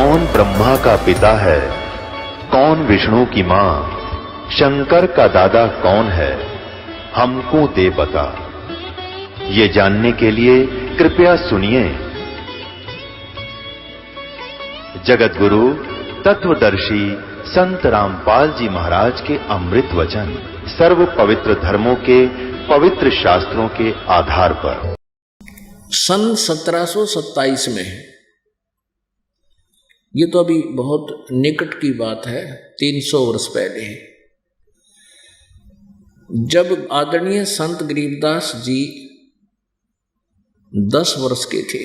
कौन ब्रह्मा का पिता है, कौन विष्णु की मां, शंकर का दादा कौन है, हमको दे बता। ये जानने के लिए कृपया सुनिए। जगत गुरु तत्वदर्शी संत रामपाल जी महाराज के अमृत वचन सर्व पवित्र धर्मों के पवित्र शास्त्रों के आधार पर सन 1727 में, ये तो अभी बहुत निकट की बात है, 300 वर्ष पहले, जब आदरणीय संत गरीबदास जी 10 वर्ष के थे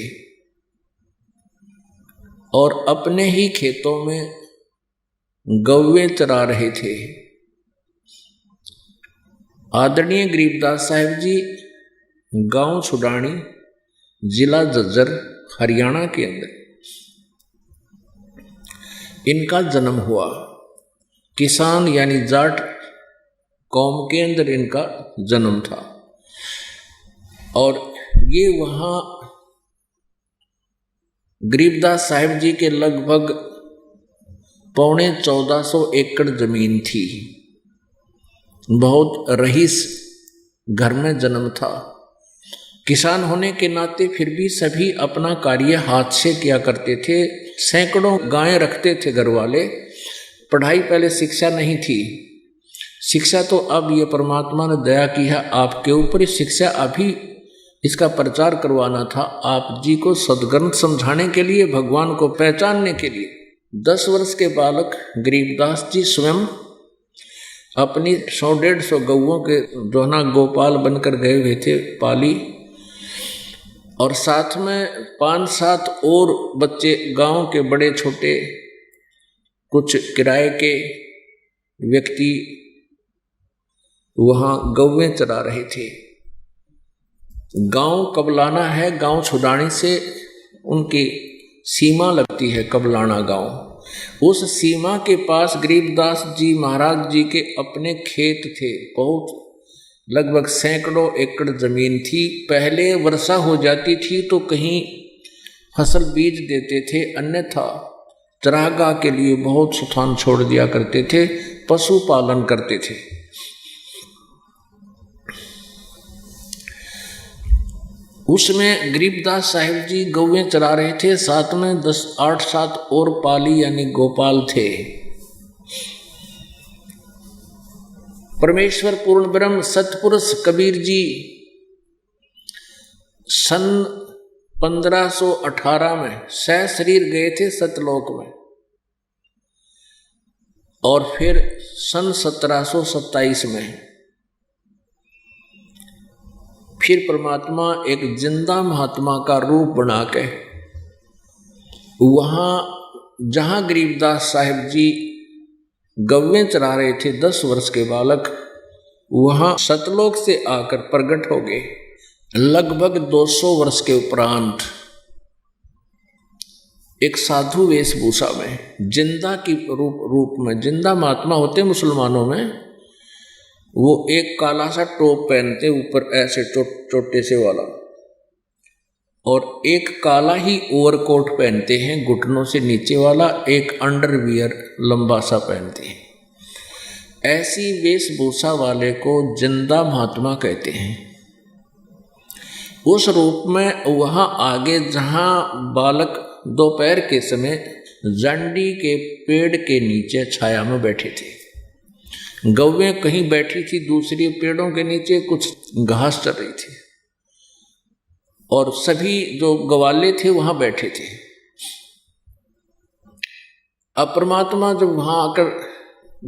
और अपने ही खेतों में गौवें चरा रहे थे। आदरणीय गरीबदास साहिब जी गांव छुडानी, जिला झज्जर, हरियाणा के अंदर इनका जन्म हुआ। किसान यानी जाट कौम के अंदर इनका जन्म था और ये वहाँ गरीबदास साहिब जी के लगभग 1450 एकड़ जमीन थी। बहुत रईस घर में जन्म था। किसान होने के नाते फिर भी सभी अपना कार्य हाथ से किया करते थे। सैकड़ों गायें रखते थे घर वाले। पढ़ाई पहले शिक्षा नहीं थी। शिक्षा तो अब ये परमात्मा ने दया की है आपके ऊपर। शिक्षा अभी इसका प्रचार करवाना था आप जी को, सद्ग्रंथ समझाने के लिए, भगवान को पहचानने के लिए। 10 वर्ष के बालक गरीबदास जी स्वयं अपनी 100-150 गौओं के दोहना गोपाल बनकर गए हुए थे पाली, और साथ में 5-7 और बच्चे गांव के बड़े छोटे, कुछ किराए के व्यक्ति वहां गौवें चरा रहे थे। गांव कबलाना है, गांव छुडानी से उनकी सीमा लगती है, कबलाना गांव। उस सीमा के पास गरीबदास जी महाराज जी के अपने खेत थे। बहुत लगभग सैकड़ों एकड़ जमीन थी। पहले वर्षा हो जाती थी तो कहीं फसल बीज देते थे, अन्यथा चरागाह के लिए बहुत स्थान छोड़ दिया करते थे, पशु पालन करते थे। उसमें गरीबदास साहिब जी गौवें चरा रहे थे, साथ में 8-7 और पाली यानी गोपाल थे। परमेश्वर पूर्ण ब्रह्म सतपुरुष कबीर जी सन 1518 में सशरीर गए थे सतलोक में, और फिर सन 1727 में फिर परमात्मा एक जिंदा महात्मा का रूप बना के वहाँ जहाँ गरीबदास साहिब जी गौवें चरा रहे थे 10 वर्ष के बालक, वहाँ सतलोक से आकर प्रकट हो गए। लगभग 200 वर्ष के उपरांत एक साधु वेशभूषा में, जिंदा की रूप में, जिंदा महात्मा होते मुसलमानों में, वो एक काला सा टोप पहनते ऊपर ऐसे छोटे से वाला, और एक काला ही ओवरकोट पहनते हैं घुटनों से नीचे वाला, एक अंडरवियर लंबा सा पहनते हैं। ऐसी वेशभूषा वाले को जिंदा महात्मा कहते हैं। उस रूप में वहाँ आगे जहाँ बालक दोपहर के समय जंडी के पेड़ के नीचे छाया में बैठे थे, गौवें कहीं बैठी थी दूसरी पेड़ों के नीचे, कुछ घास चल रही थी, और सभी जो गवाले थे वहां बैठे थे। अब परमात्मा जब वहां आकर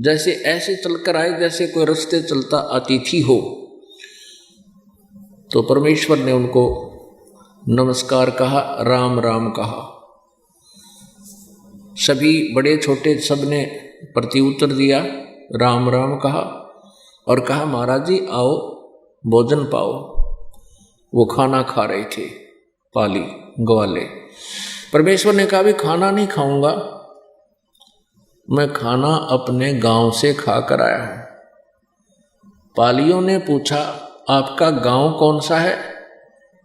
जैसे ऐसे चलकर आए जैसे कोई रास्ते चलता अतिथि हो, तो परमेश्वर ने उनको नमस्कार कहा, राम राम कहा। सभी बड़े छोटे सब ने प्रत्युत्तर दिया, राम राम कहा, और कहा महाराज जी आओ भोजन पाओ। वो खाना खा रहे थे पाली ग्वाले। परमेश्वर ने कहा भी खाना नहीं खाऊंगा, मैं खाना अपने गांव से खा कर आया हूं। पालियों ने पूछा आपका गांव कौन सा है?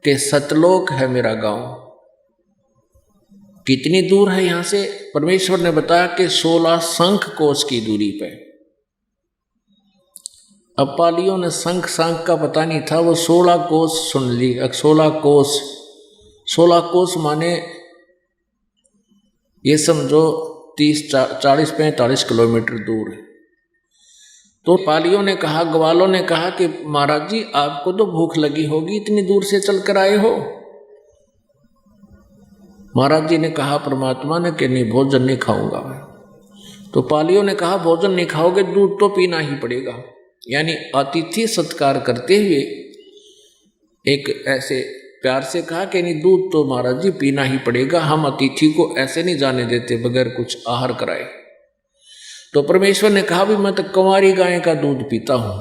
कि सतलोक है मेरा गांव। कितनी दूर है यहाँ से? परमेश्वर ने बताया कि 16 शंख कोस की दूरी पे। अब पालियों ने शंख शंख का पता नहीं था, वो 16 कोस सुन ली। 16 कोस माने ये समझो 40-45 किलोमीटर दूर है। तो पालियों ने कहा, ग्वालों ने कहा कि महाराज जी आपको तो भूख लगी होगी, इतनी दूर से चल कर आए हो। महाराज जी ने कहा परमात्मा ने कि नहीं, भोजन नहीं खाऊंगा मैं। तो पालियों ने कहा भोजन नहीं खाओगे, दूध तो पीना ही पड़ेगा। यानी अतिथि सत्कार करते हुए एक ऐसे प्यार से कहा कि नहीं, दूध तो महाराज जी पीना ही पड़ेगा, हम अतिथि को ऐसे नहीं जाने देते बगैर कुछ आहार कराए। तो परमेश्वर ने कहा भी मैं तो कंवारी गाय का दूध पीता हूँ,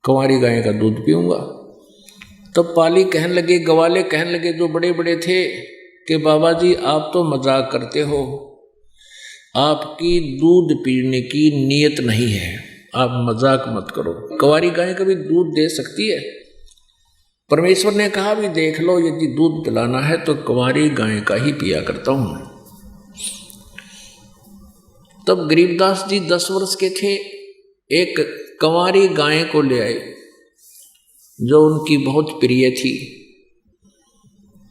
कंवारी गाय का दूध पीऊंगा। तब पाली कहने लगे, ग्वाले कहने लगे जो बड़े बड़े थे कि बाबा जी आप तो मजाक करते हो, आपकी दूध पीने की नीयत नहीं है, आप मजाक मत करो। कंवारी गाय कभी दूध दे सकती है? परमेश्वर ने कहा भी देख लो, यदि दूध पिलाना है तो कंवारी गाय का ही पिया करता हूं मैं। तब गरीबदास जी 10 वर्ष के थे, एक कंवारी गाय को ले आए जो उनकी बहुत प्रिय थी।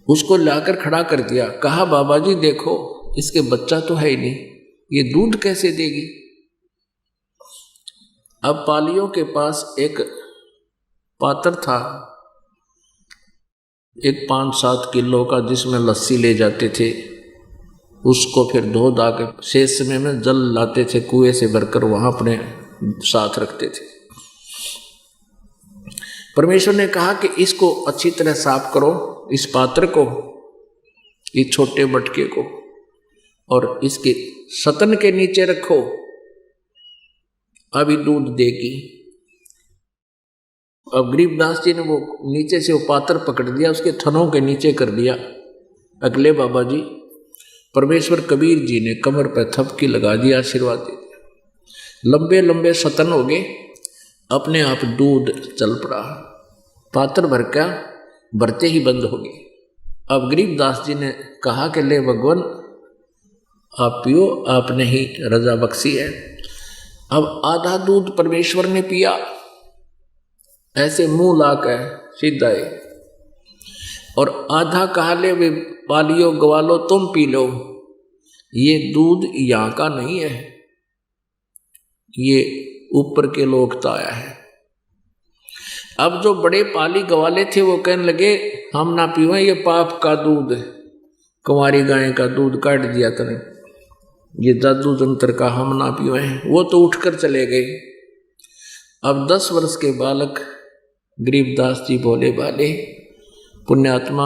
उसको लाकर खड़ा कर दिया, कहा बाबा जी देखो इसके बच्चा तो है ही नहीं, ये दूध कैसे देगी? अब पालियों के पास एक पात्र था, एक 5-7 किलो का, जिसमें लस्सी ले जाते थे, उसको फिर धो धा के शेष समय में जल लाते थे कुएं से भरकर, वहां अपने साथ रखते थे। परमेश्वर ने कहा कि इसको अच्छी तरह साफ करो, इस पात्र को, इस छोटे मटके को, और इसके सतन के नीचे रखो, अभी दूध देगी। अब गरीबदास जी ने वो नीचे से वो पात्र पकड़ दिया, उसके थनों के नीचे कर दिया। अगले बाबा जी परमेश्वर कबीर जी ने कमर पर थपकी लगा दिया, आशीर्वाद दे दिया। लंबे लंबे सतन हो गए, अपने आप दूध चल पड़ा, पात्र भर का भरते ही बंद हो गए। अब गरीबदास जी ने कहा कि ले भगवान आप पियो, आपने ही रजा बख्शी है। अब आधा दूध परमेश्वर ने पिया, ऐसे मुंह लाकर सीधा है, और आधा कहा ले वे पालियो ग्वालो तुम पी लो, ये दूध यहाँ का नहीं है, ये ऊपर के लोक का आया है। अब जो बड़े पाली ग्वाले थे वो कहने लगे हम ना पीवें, ये पाप का दूध, कुंवारी गाय का दूध काट दिया तूने, ये जादू जंत्र का हम ना पीवें। वो तो उठकर चले गए। अब 10 वर्ष के बालक गरीबदास जी भोले भाले पुण्यात्मा,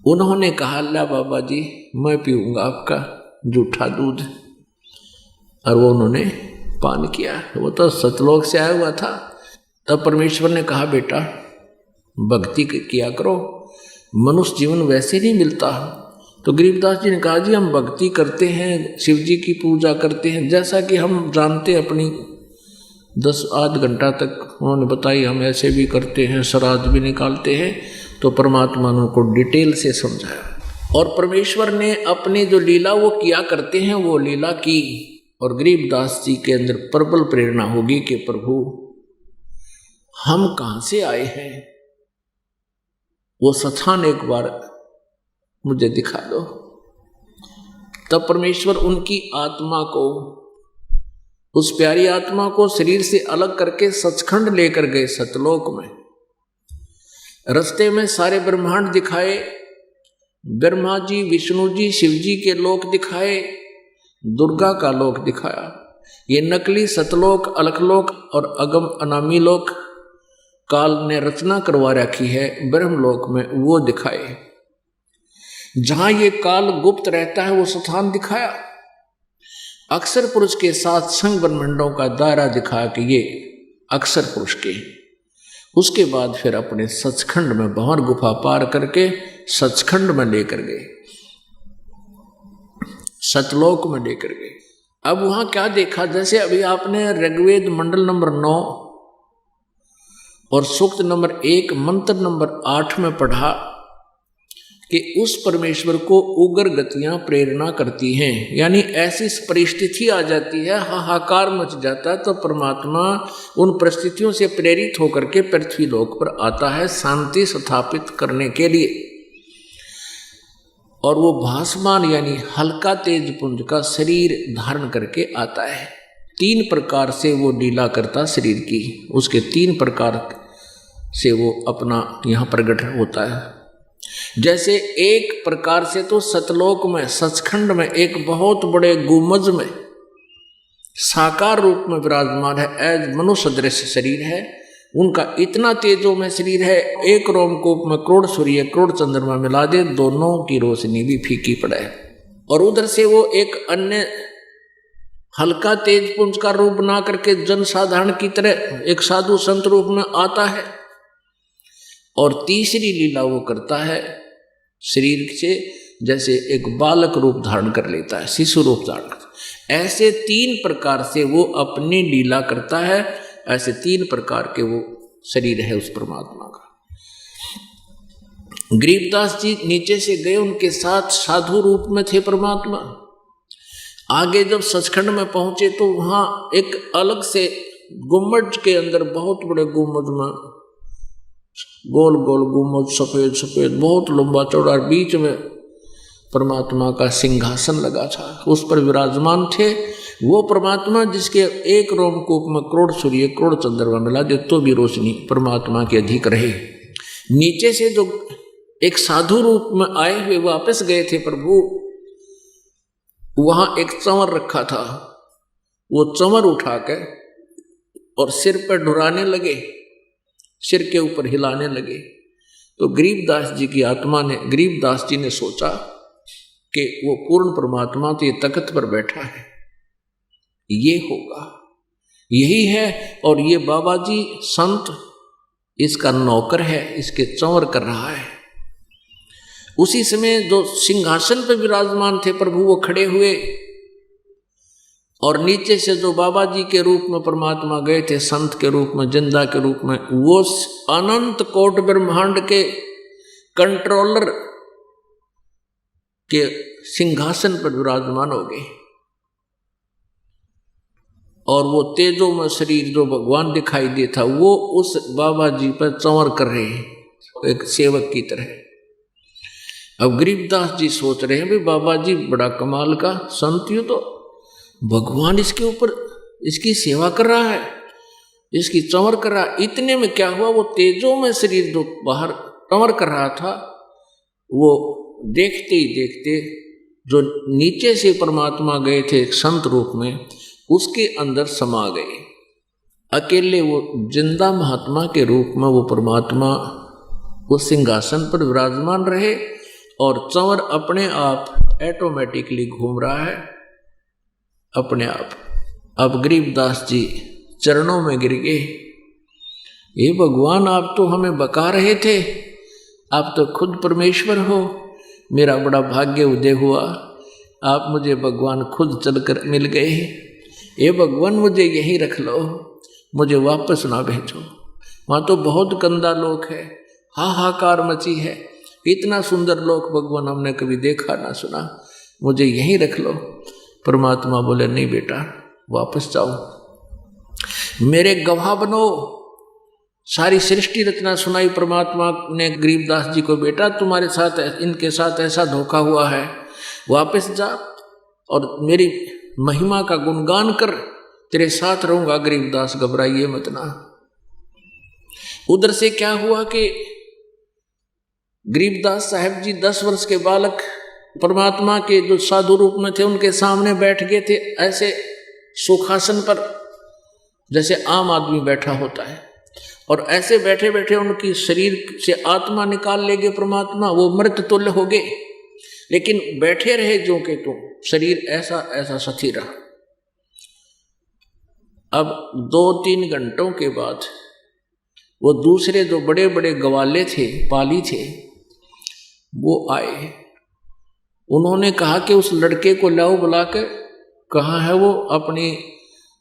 उन्होंने कहा ला बाबा जी मैं पीऊंगा आपका जूठा दूध, और वो उन्होंने पान किया। वो तो सतलोक से आया हुआ था। तब परमेश्वर ने कहा बेटा भक्ति किया करो, मनुष्य जीवन वैसे नहीं मिलता। तो गरीबदास जी ने कहा जी हम भक्ति करते हैं, शिव जी की पूजा करते हैं, जैसा कि हम जानते अपनी 10-8 घंटा तक उन्होंने बताई, हम ऐसे भी करते हैं, श्राद्ध भी निकालते हैं। तो परमात्मा ने उनको डिटेल से समझाया, और परमेश्वर ने अपनी जो लीला वो किया करते हैं वो लीला की। और गरीबदास जी के अंदर प्रबल प्रेरणा होगी कि प्रभु हम कहाँ से आए हैं, वो स्थान एक बार मुझे दिखा दो। तब परमेश्वर उनकी आत्मा को, उस प्यारी आत्मा को शरीर से अलग करके सचखंड लेकर गए सतलोक में। रास्ते में सारे ब्रह्मांड दिखाए, ब्रह्मा जी, विष्णु जी, शिव जी के लोक दिखाए, दुर्गा का लोक दिखाया। ये नकली सतलोक, अलखलोक और अगम अनामी लोक काल ने रचना करवा रखी है ब्रह्मलोक में, वो दिखाए। जहां ये काल गुप्त रहता है वो स्थान दिखाया। अक्षर पुरुष के साथ संग ब्रह्मांडों का दायरा दिखाया कि ये अक्षर पुरुष के। उसके बाद फिर अपने सचखंड में भंवर गुफा पार करके सचखंड में लेकर गए, सतलोक में लेकर गए। अब वहां क्या देखा, जैसे अभी आपने ऋग्वेद मंडल नंबर 9 और सूक्त नंबर 1 मंत्र नंबर 8 में पढ़ा कि उस परमेश्वर को उग्र गतियां प्रेरणा करती हैं, यानी ऐसी परिस्थिति आ जाती है, हाहाकार मच जाता है, तो परमात्मा उन परिस्थितियों से प्रेरित होकर के पृथ्वी लोक पर आता है शांति स्थापित करने के लिए। और वो भासमान यानी हल्का तेज पुंज का शरीर धारण करके आता है। 3 प्रकार से वो लीला करता शरीर की, उसके 3 प्रकार से वो अपना यहाँ प्रकट होता है। जैसे एक प्रकार से तो सतलोक में सचखंड में एक बहुत बड़े गुमज में साकार रूप में विराजमान है, एज मनुष्य दृश्य शरीर है उनका, इतना तेजो में शरीर है, एक रोमकूप में करोड़ सूर्य करोड़ चंद्रमा मिला दे, दोनों की रोशनी भी फीकी पड़े। और उधर से वो एक अन्य हल्का तेज पुंज का रूप बना करके जनसाधारण की तरह एक साधु संत रूप में आता है। और तीसरी लीला वो करता है शरीर से, जैसे एक बालक रूप धारण कर लेता है, शिशु रूप धारण करता है। ऐसे 3 प्रकार से वो अपनी लीला करता है, ऐसे 3 प्रकार के वो शरीर है उस परमात्मा का। गरीबदास जी नीचे से गए, उनके साथ साधु रूप में थे परमात्मा। आगे जब सचखंड में पहुंचे तो वहां एक अलग से गुम्बद के अंदर, बहुत बड़े गुम्बद में, गोल गोल गुम्बद, सफेद सफेद, बहुत लंबा चौड़ा, बीच में परमात्मा का सिंहासन लगा था, उस पर विराजमान थे वो परमात्मा जिसके एक रोमकूप में करोड़ सूर्य करोड़ चंद्रमा मिला दे तो भी रोशनी परमात्मा की अधिक रहे। नीचे से जो एक साधु रूप में आए हुए वापस गए थे प्रभु, वहां एक चंवर रखा था, वो चंवर उठा के और सिर पर ढुराने लगे, सिर के ऊपर हिलाने लगे। तो गरीबदास जी की आत्मा ने, गरीबदास जी ने सोचा कि वो पूर्ण परमात्मा तो ये तख्त पर बैठा है, ये होगा, यही है, और ये बाबा जी संत इसका नौकर है, इसके चंवर कर रहा है। उसी समय जो सिंहासन पर विराजमान थे प्रभु वो खड़े हुए, और नीचे से जो बाबा जी के रूप में परमात्मा गए थे, संत के रूप में, जिंदा के रूप में, वो अनंत कोट ब्रह्मांड के कंट्रोलर के सिंहासन पर विराजमान हो गए। और वो तेजो में शरीर जो भगवान दिखाई देता वो उस बाबा जी पर चंवर कर रहे हैं, एक सेवक की तरह। अब गरीबदास जी सोच रहे हैं भी बाबा जी बड़ा कमाल का संत, यूं तो भगवान इसके ऊपर इसकी सेवा कर रहा है, इसकी चंवर कर रहा है। इतने में क्या हुआ, वो तेजो में शरीर जो बाहर चंवर कर रहा था, वो देखते ही देखते जो नीचे से परमात्मा गए थे एक संत रूप में, उसके अंदर समा गए। अकेले वो जिंदा महात्मा के रूप में वो परमात्मा उस सिंहासन पर विराजमान रहे, और चंवर अपने आप ऑटोमेटिकली घूम रहा है अपने आप। अब गरीबदास जी चरणों में गिर गए, ये भगवान आप तो हमें बका रहे थे, आप तो खुद परमेश्वर हो, मेरा बड़ा भाग्य उदय हुआ, आप मुझे भगवान खुद चलकर मिल गए। ये भगवान मुझे यहीं रख लो, मुझे वापस ना भेजो, वहाँ तो बहुत गंदा लोक है, हाहाकार मची है, इतना सुंदर लोक भगवान हमने कभी देखा ना सुना, मुझे यहीं रख लो। परमात्मा बोले नहीं बेटा, वापस जाओ, मेरे गवाह बनो। सारी सृष्टि रचना सुनाई परमात्मा ने गरीबदास जी को, बेटा तुम्हारे साथ इनके साथ ऐसा धोखा हुआ है, वापस जा और मेरी महिमा का गुणगान कर, तेरे साथ रहूंगा। गरीबदास घबराइए मत ना। उधर से क्या हुआ कि गरीबदास साहब जी 10 वर्ष के बालक परमात्मा के जो साधु रूप में थे उनके सामने बैठ गए थे, ऐसे सुखासन पर जैसे आम आदमी बैठा होता है, और ऐसे बैठे बैठे उनकी शरीर से आत्मा निकाल लेंगे परमात्मा, वो मृत तुल्य हो गए, लेकिन बैठे रहे जो के तो शरीर ऐसा ऐसा सथी रहा। अब 2-3 घंटों के बाद वो दूसरे जो बड़े बड़े गवाले थे, पाली थे, वो आए। उन्होंने कहा कि उस लड़के को लाओ बुला के, कहाँ है वो, अपनी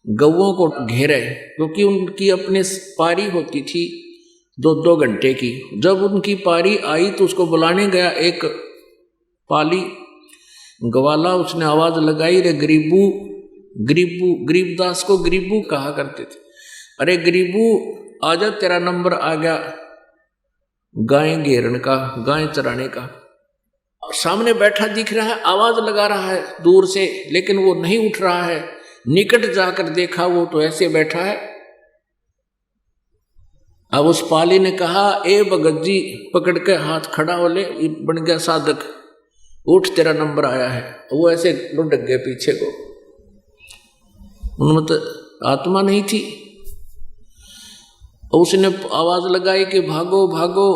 गौओं को घेरे, क्योंकि उनकी अपने पारी होती थी, 2-2 घंटे की। जब उनकी पारी आई तो उसको बुलाने गया एक पाली ग्वाला, उसने आवाज लगाई, रे गरीबू, गरीबू, गरीबदास को गरीबू कहा करते थे, अरे गरीबू आजा तेरा नंबर आ गया गाय घेरन का, गाय चराने का। सामने बैठा दिख रहा है, आवाज लगा रहा है दूर से, लेकिन वो नहीं उठ रहा है। निकट जाकर देखा वो तो ऐसे बैठा है। अब उस पाली ने कहा, ए भगत जी, पकड़ के हाथ खड़ा हो ले, बन गया साधक, उठ तेरा नंबर आया है। वो ऐसे लुढ़क गए पीछे को, उनमें तो आत्मा नहीं थी। उसने आवाज लगाई कि भागो भागो,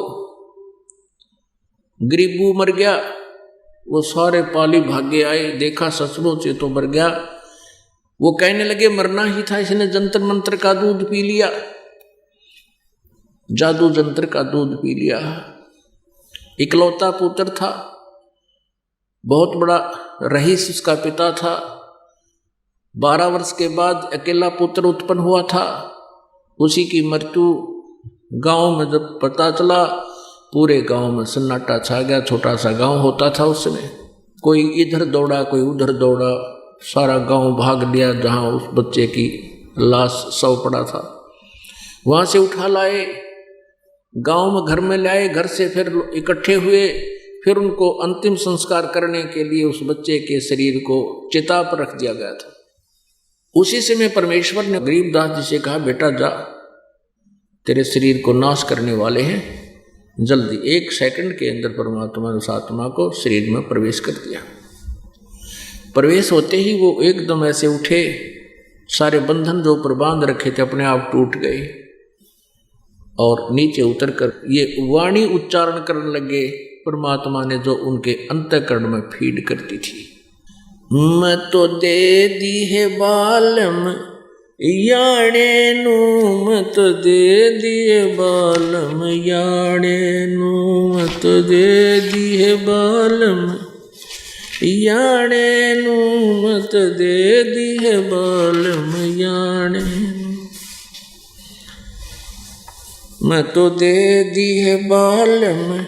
गरीबू मर गया। वो सारे पाली भागे आए, देखा सचमुच ये तो मर गया। वो कहने लगे मरना ही था, इसने जंतर मंत्र का दूध पी लिया, जादू जंत्र का दूध पी लिया। इकलौता पुत्र था, बहुत बड़ा रईस उसका पिता था। 12 वर्ष के बाद अकेला पुत्र उत्पन्न हुआ था। उसी की मृत्यु गांव में जब पता चला, पूरे गांव में सन्नाटा छा गया। छोटा सा गांव होता था उस समय, कोई इधर दौड़ा कोई उधर दौड़ा, सारा गांव भाग लिया जहां उस बच्चे की लाश शव पड़ा था। वहां से उठा लाए, गांव में घर में लाए, घर से फिर इकट्ठे हुए, फिर उनको अंतिम संस्कार करने के लिए उस बच्चे के शरीर को चिता पर रख दिया गया था। उसी समय परमेश्वर ने गरीबदास जी से कहा, बेटा जा, तेरे शरीर को नाश करने वाले हैं, जल्दी। 1 सेकंड के अंदर परमात्मा ने उस आत्मा को शरीर में प्रवेश कर दिया। प्रवेश होते ही वो एकदम ऐसे उठे, सारे बंधन जो ऊपर बांध रखे थे अपने आप टूट गए और नीचे उतर कर ये वाणी उच्चारण करने लगे परमात्मा ने, जो उनके अंतःकरण में फीड करती थी। मैं तो दे दी है बालम याणे नू, मैं तो दे दिए बालम याणे नू, मैं तो दे दी है बालम याणे नू, मैं तो दे दी है बालम याणे नू, मैं तो दे दी है बालम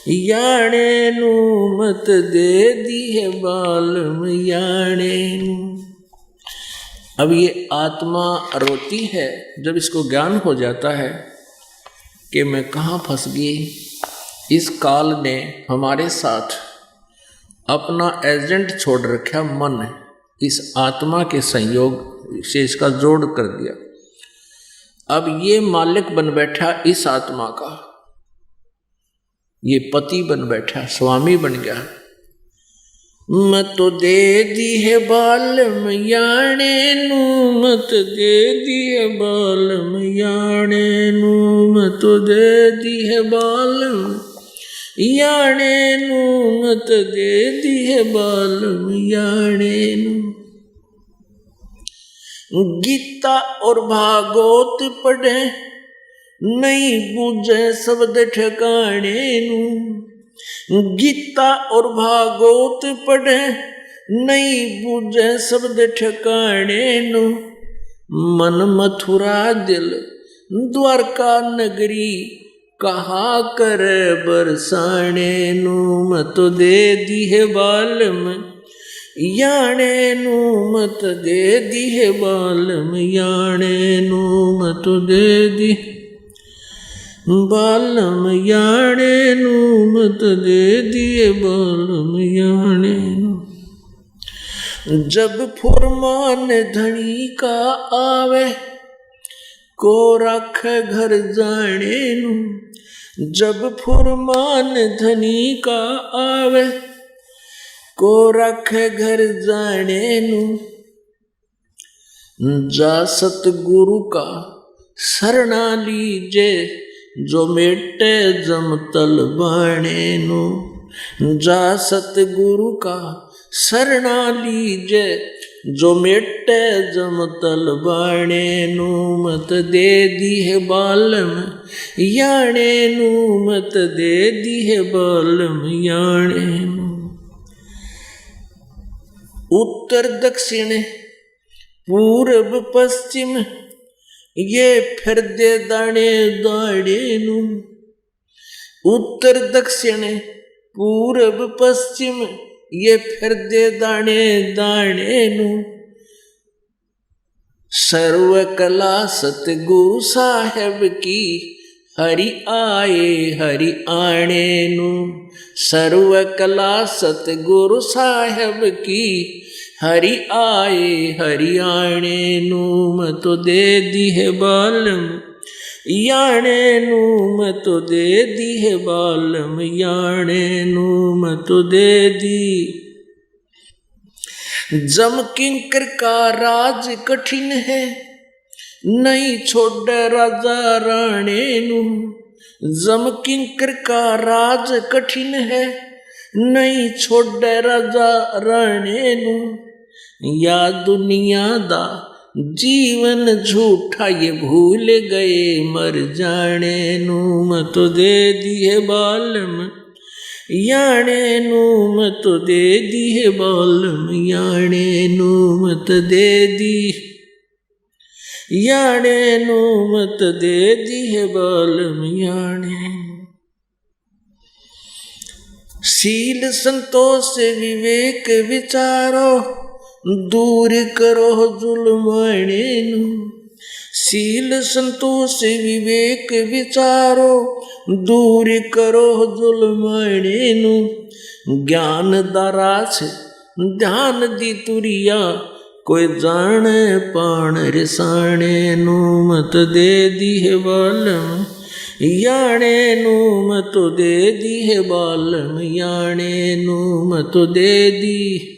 याणे नू, मत दे दी है बालम याणे नू। अब ये आत्मा रोती है जब इसको ज्ञान हो जाता है कि मैं कहाँ फंस गई। इस काल ने हमारे साथ अपना एजेंट छोड़ रखा, मन, इस आत्मा के संयोग से इसका जोड़ कर दिया। अब ये मालिक बन बैठा इस आत्मा का, ये पति बन बैठा, स्वामी बन गया। मैं तो दे दी है बालम याणे नू, मत दे दी है बालम याणे नू, मैं तो दे दी है बालम याणे नू, मत दे दी है बालम याणे नू। गीता और भागवत पढ़े नहीं बूझे शब्द ठिकाने नू, गीता और भागवत पढ़े नहीं बूझे शब्द ठिकाने नू। मन मथुरा दिल द्वारका नगरी कहा कर बरसाने नू, मैं तो दे दी है बालम याणे नू, मत दे दी है बालम याणे नू, मैं तो दे दी बालम याणे नू, मत दे दिए बालम याणे नू। जब फुरमान धनी का आवे को रख घर जाने नू, जब फुरमान धनी का आवे को रख घर जाने नू। जा सतगुरु का शरणा लीजे जो मेटे जमतल बाणे नू, जा सतगुरु का शरणा लीजे जो मेटे जमतल बाणे नू, मत दे दी है बालम याणे नू, मत दे दी है बालम याणे नू। उत्तर दक्षिण पूर्व पश्चिम ये फिर दे दाणे दाणे नू, उत्तर दक्षिण पूरब पश्चिम ये फिर दे दाणे दाणे नू। सर्व कला सतगुरु साहेब की हरि आए हरि आणे नू। सर्व कला सतगुरु साहेब की हरि आए हरि आणे नू। मैं तो दे दी है बालम याणे नू, मैं तो दे दी है बालम याणे नू, मैं तो दे दी। जम किंकर का राज कठिन है नहीं छोड़ राजा राणे नू। जम किंकर का राज कठिन है नहीं छोड़ राजा राणे नू। या दुनिया दा जीवन झूठा ये भूल गए मर जाने नू। मैं तो दे दिए बालम याणे नू, मैं तो दे दिए बालम याणे नू, मैं तो दे दी याणे नू, मैं तो दे दिए बालम याणे। शील संतोष विवेक विचारो दूर करो जुल्माणे नू। शील संतोष विवेक विचारो दूर करो जुल्माणे नू। ज्ञान दाराछ ध्यान दी तुरिया कोई जाने पाण रिसाणे नू। मत दे दी है बालम याणे नू, मत दे दी है बालम याणे नू, मत दे दी।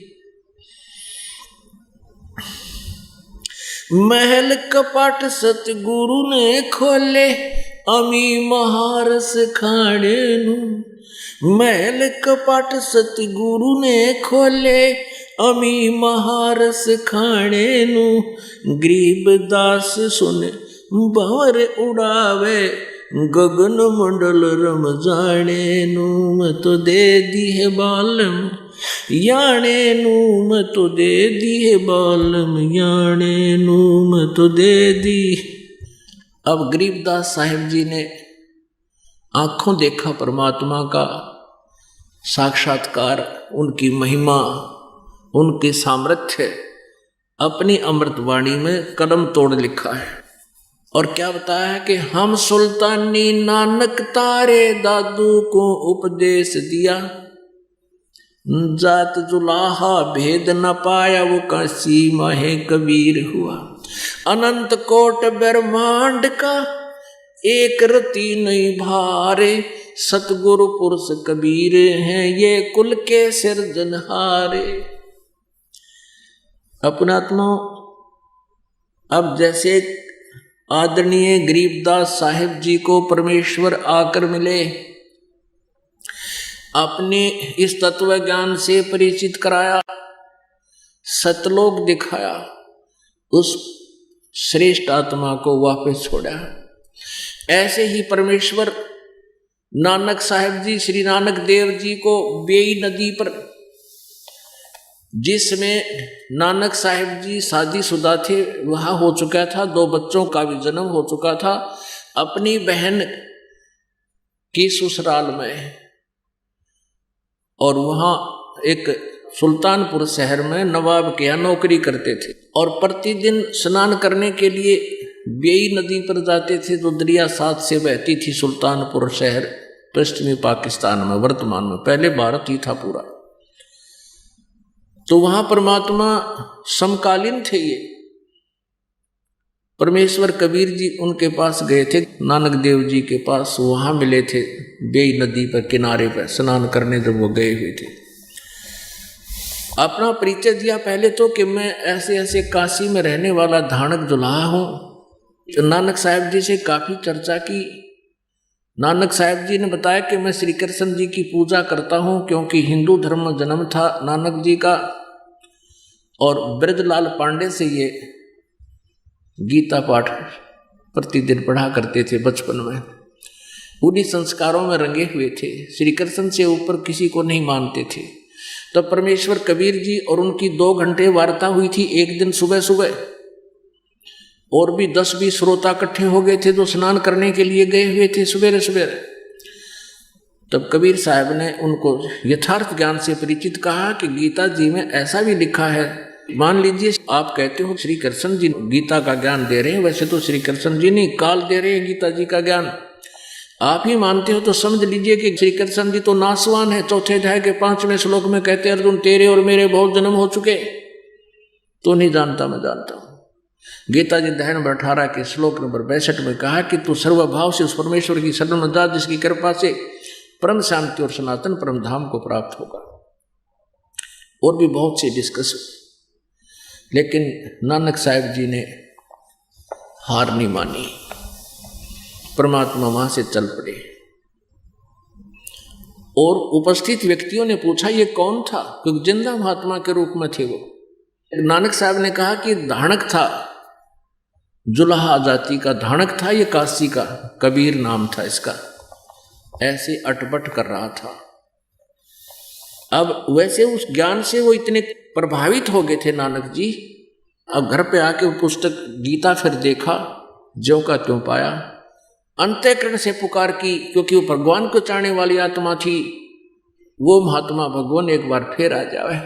महल कपाट सतगुरु ने खोले अमी महारस खाने नू। महल कपाट सतगुरु ने खोले अमी महारस खाने नू। गरीब दास सुन भंवर उड़ावे गगन मंडल रम जाने नू। मैं तो दे दी है बालम याणे नू, मैं तो दे दी है बालम याणे नू, मैं तो दे दी। अब गरीबदास साहिब जी ने आंखों देखा परमात्मा का साक्षात्कार, उनकी महिमा, उनके सामर्थ्य अपनी अमृतवाणी में कलम तोड़ लिखा है। और क्या बताया है कि हम सुल्तानी नानक तारे दादू को उपदेश दिया। जात जुलाहा भेद न पाया वो काशी माहे कबीर हुआ। अनंत कोट ब्रह्मांड का एक रति नहीं भारे। सतगुरु पुरुष कबीर हैं ये कुल के सिरजनहारे। अपनात्मा अब जैसे आदरणीय गरीबदास साहिब जी को परमेश्वर आकर मिले, अपने इस तत्व ज्ञान से परिचित कराया, सतलोक दिखाया, उस श्रेष्ठ आत्मा को वापस छोड़ा। ऐसे ही परमेश्वर नानक साहिब जी, श्री नानक देव जी को बेई नदी पर, जिसमें नानक साहिब जी शादीशुदा थे, वहाँ हो चुका था, 2 बच्चों का भी जन्म हो चुका था, अपनी बहन की ससुराल में। और वहाँ एक सुल्तानपुर शहर में नवाब के यहाँ नौकरी करते थे और प्रतिदिन स्नान करने के लिए बेई नदी पर जाते थे, जो दरिया साथ से बहती थी। सुल्तानपुर शहर पश्चिमी पाकिस्तान में, वर्तमान में, पहले भारत ही था पूरा। तो वहाँ परमात्मा समकालीन थे। ये परमेश्वर कबीर जी उनके पास गए थे, नानक देव जी के पास, वहाँ मिले थे बेई नदी पर किनारे पर स्नान करने जब वो गए हुए थे। अपना परिचय दिया पहले तो कि मैं ऐसे ऐसे काशी में रहने वाला धानक दुल्हा हूँ। नानक साहिब जी से काफ़ी चर्चा की। नानक साहिब जी ने बताया कि मैं श्री कृष्ण जी की पूजा करता हूँ, क्योंकि हिंदू धर्म में जन्म था नानक जी का, और ब्रजलाल पांडे से ये गीता पाठ प्रतिदिन पढ़ा करते थे बचपन में। उन्हीं संस्कारों में रंगे हुए थे, श्री कृष्ण से ऊपर किसी को नहीं मानते थे। तो परमेश्वर कबीर जी और उनकी 2 घंटे वार्ता हुई थी एक दिन सुबह सुबह। और भी 10-20 श्रोता इकट्ठे हो गए थे जो स्नान करने के लिए गए हुए थे सवेरे सवेरे। तब कबीर साहब ने उनको यथार्थ ज्ञान से परिचित कहा कि गीता जी में ऐसा भी लिखा है, मान लीजिए आप कहते हो श्री कृष्ण जी गीता का ज्ञान दे रहे हैं, वैसे तो श्री कृष्ण जी नहीं काल दे रहे हैं गीता जी का ज्ञान, आप ही मानते हो तो समझ लीजिए कि श्री कृष्ण जी तो नासवान है। चौथे अध्याय के 5वें श्लोक में कहते हैं अर्जुन तेरे और मेरे बहुत जन्म हो चुके, तो नहीं जानता मैं जानता हूं। गीता जी अध्याय नंबर 18 के श्लोक नंबर 62 में कहा कि तू सर्वभाव से उस परमेश्वर की शरण में जा जिसकी कृपा से परम शांति और सनातन परम धाम को प्राप्त होगा। और भी बहुत से डिस्कस, लेकिन नानक साहब जी ने हार नहीं मानी, परमात्मा वहां से चल पड़े। और उपस्थित व्यक्तियों ने पूछा ये कौन था, क्योंकि जिंदा महात्मा के रूप में थे वो। नानक साहब ने कहा कि धाणक था, जुलाहा जाति का धाणक था, ये काशी का कबीर नाम था इसका। ऐसे अटपट कर रहा था। अब वैसे उस ज्ञान से वो इतने प्रभावित हो गए थे नानक जी। अब घर पे आके वो पुस्तक गीता फिर देखा, ज्यों का त्यों पाया, अंतःकरण से पुकार की, क्योंकि वो भगवान को चाहने वाली आत्मा थी। वो महात्मा भगवान एक बार फिर आ जावे,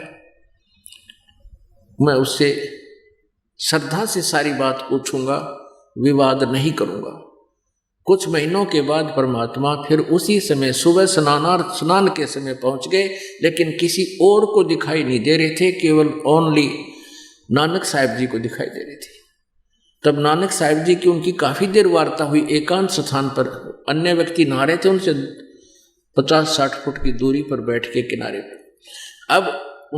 मैं उससे श्रद्धा से सारी बात पूछूंगा, विवाद नहीं करूंगा। कुछ महीनों के बाद परमात्मा फिर उसी समय सुबह स्नान के समय पहुंच गए, लेकिन किसी और को दिखाई नहीं दे रहे थे, केवल ओनली नानक साहब जी को दिखाई दे रहे थे। तब नानक साहब जी की उनकी काफी देर वार्ता हुई एकांत स्थान पर। अन्य व्यक्ति नहा रहे थे, उनसे 50-60 फुट की दूरी पर बैठ के किनारे पर। अब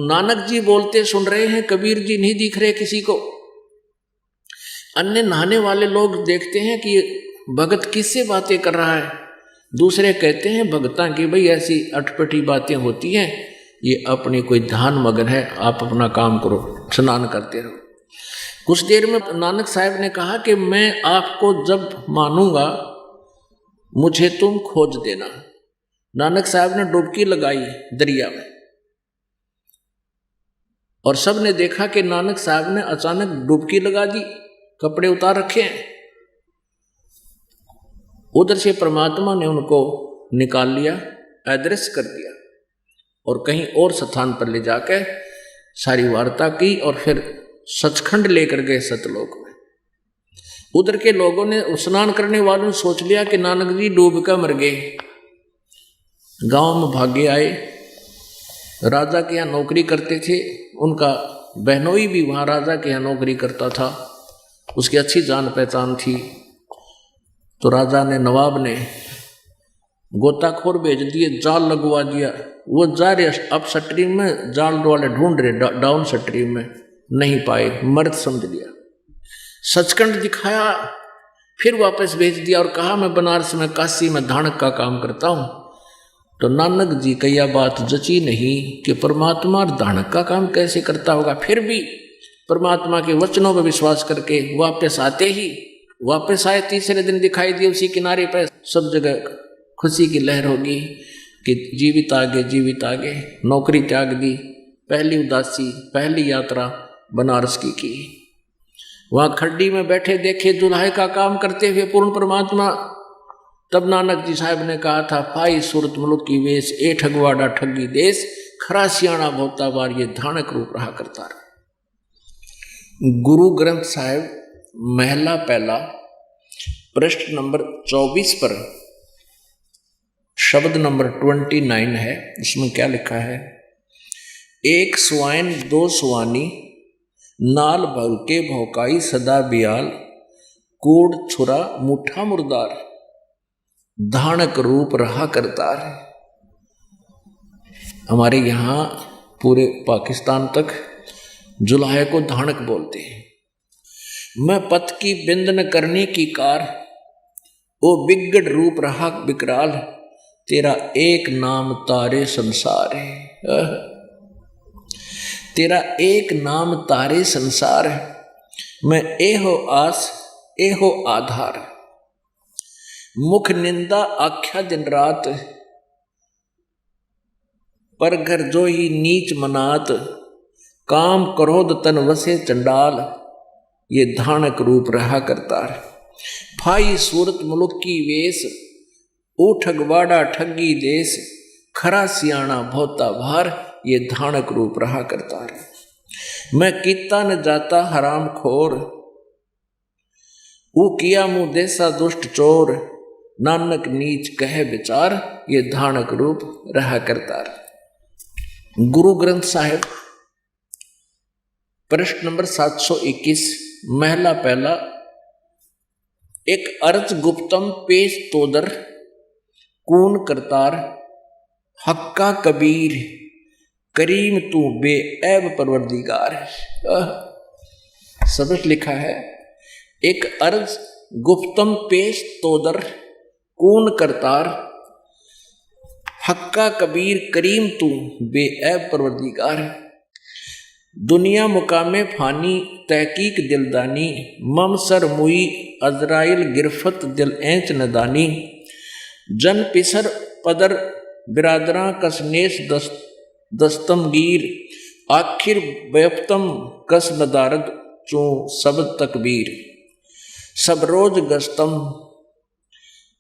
नानक जी बोलते सुन रहे हैं, कबीर जी नहीं दिख रहे किसी को। अन्य नहाने वाले लोग देखते हैं कि भगत किससे बातें कर रहा है। दूसरे कहते हैं भगतां की भाई ऐसी अटपटी बातें होती हैं, ये अपनी कोई ध्यान मगन है, आप अपना काम करो, स्नान करते रहो। कुछ देर में नानक साहब ने कहा कि मैं आपको जब मानूंगा मुझे तुम खोज देना। नानक साहब ने डुबकी लगाई दरिया में, और सब ने देखा कि नानक साहब ने अचानक डुबकी लगा दी, कपड़े उतार रखे हैं। उधर से परमात्मा ने उनको निकाल लिया, अदृश्य कर दिया, और कहीं और स्थान पर ले जाकर सारी वार्ता की, और फिर सचखंड लेकर गए सतलोक में। उधर के लोगों ने, स्नान करने वालों ने सोच लिया कि नानक जी डूब कर मर गए। गांव में भागे आए, राजा के यहाँ नौकरी करते थे, उनका बहनोई भी वहाँ राजा के यहाँ नौकरी करता था, उसकी अच्छी जान पहचान थी। तो राजा ने, नवाब ने गोताखोर भेज दिए, जाल लगवा दिया। वो जा रहे अप स्ट्रीम में, जाल वाले ढूंढ रहे डाउन स्ट्रीम में, नहीं पाए, मर्द समझ लिया। सचखंड दिखाया, फिर वापस भेज दिया और कहा मैं बनारस में काशी में धाणक का काम करता हूँ। तो नानक जी का यह बात जची नहीं कि परमात्मा धाणक का काम कैसे करता होगा। फिर भी परमात्मा के वचनों पर विश्वास करके वापस आते ही, वापस आए, तीसरे दिन दिखाई दिए उसी किनारे पर। सब जगह खुशी की लहर होगी कि जीवित आगे, जीवित आगे। नौकरी त्याग दी, पहली उदासी, पहली यात्रा बनारस की। वहाँ खड्डी में बैठे देखे दुल्हे का काम करते हुए पूर्ण परमात्मा। तब नानक जी साहब ने कहा था, पाई सूरत मुल्क की वेश, ए ठगवाड़ा ठगी देश, खरा सियाणा भोता बार, ये धाणक रूप रहा करता रहा। गुरु ग्रंथ साहिब महला पहला पृष्ठ नंबर 24 पर शब्द नंबर 29 है। इसमें क्या लिखा है? एक स्वाइन दो सुवानी, नाल भर के भौकाई सदा बियाल, कोड छुरा मुठा मुर्दार, धाणक रूप रहा करतार। हमारे यहाँ पूरे पाकिस्तान तक जुलाहे को धाणक बोलते हैं। मैं पथ की बिंद न करने की कार, ओ बिगड़ रूप रहा विकराल, तेरा एक नाम तारे संसार है। तेरा एक नाम तारे संसार है, मैं एहो आस एहो आधार, मुख निंदा आख्या दिन रात, पर घर जो ही नीच मनात, काम क्रोध तन वसे चंडाल, ये धानक रूप रहा करतार। फाई सूरत मुल्क की वेश, ओ ठगवाड़ा ठगी देश, खरा सियाणा भोता भार, ये धानक रूप रहा करतार। मैं कीता न जाता हराम खोर, ऊ किया मुँह देसा दुष्ट चोर, नानक नीच कह विचार, ये धानक रूप रहा करतार। गुरु ग्रंथ साहिब प्रश्न नंबर 721, महला पहला। एक अर्ज गुप्तम पेश तोदर, कून करतार, हक्का कबीर, करीम तू बेऐब परवरदिगार। सबक लिखा है, एक अर्ज गुप्तम पेश तोदर, कून करतार, हक्का कबीर, करीम तू बेऐब परवरदिगार। दुनिया मुकामे फानी, तहकीक दिलदानी, मम सर मुई अजराइल गिरफत दिल ऐंच नदानी। जन पिसर पदर बिरादरां कसनेस दस्तमगीर, आखिर बेपतम कस नदारद चूँ सबद तकबीर। सब रोज गस्तम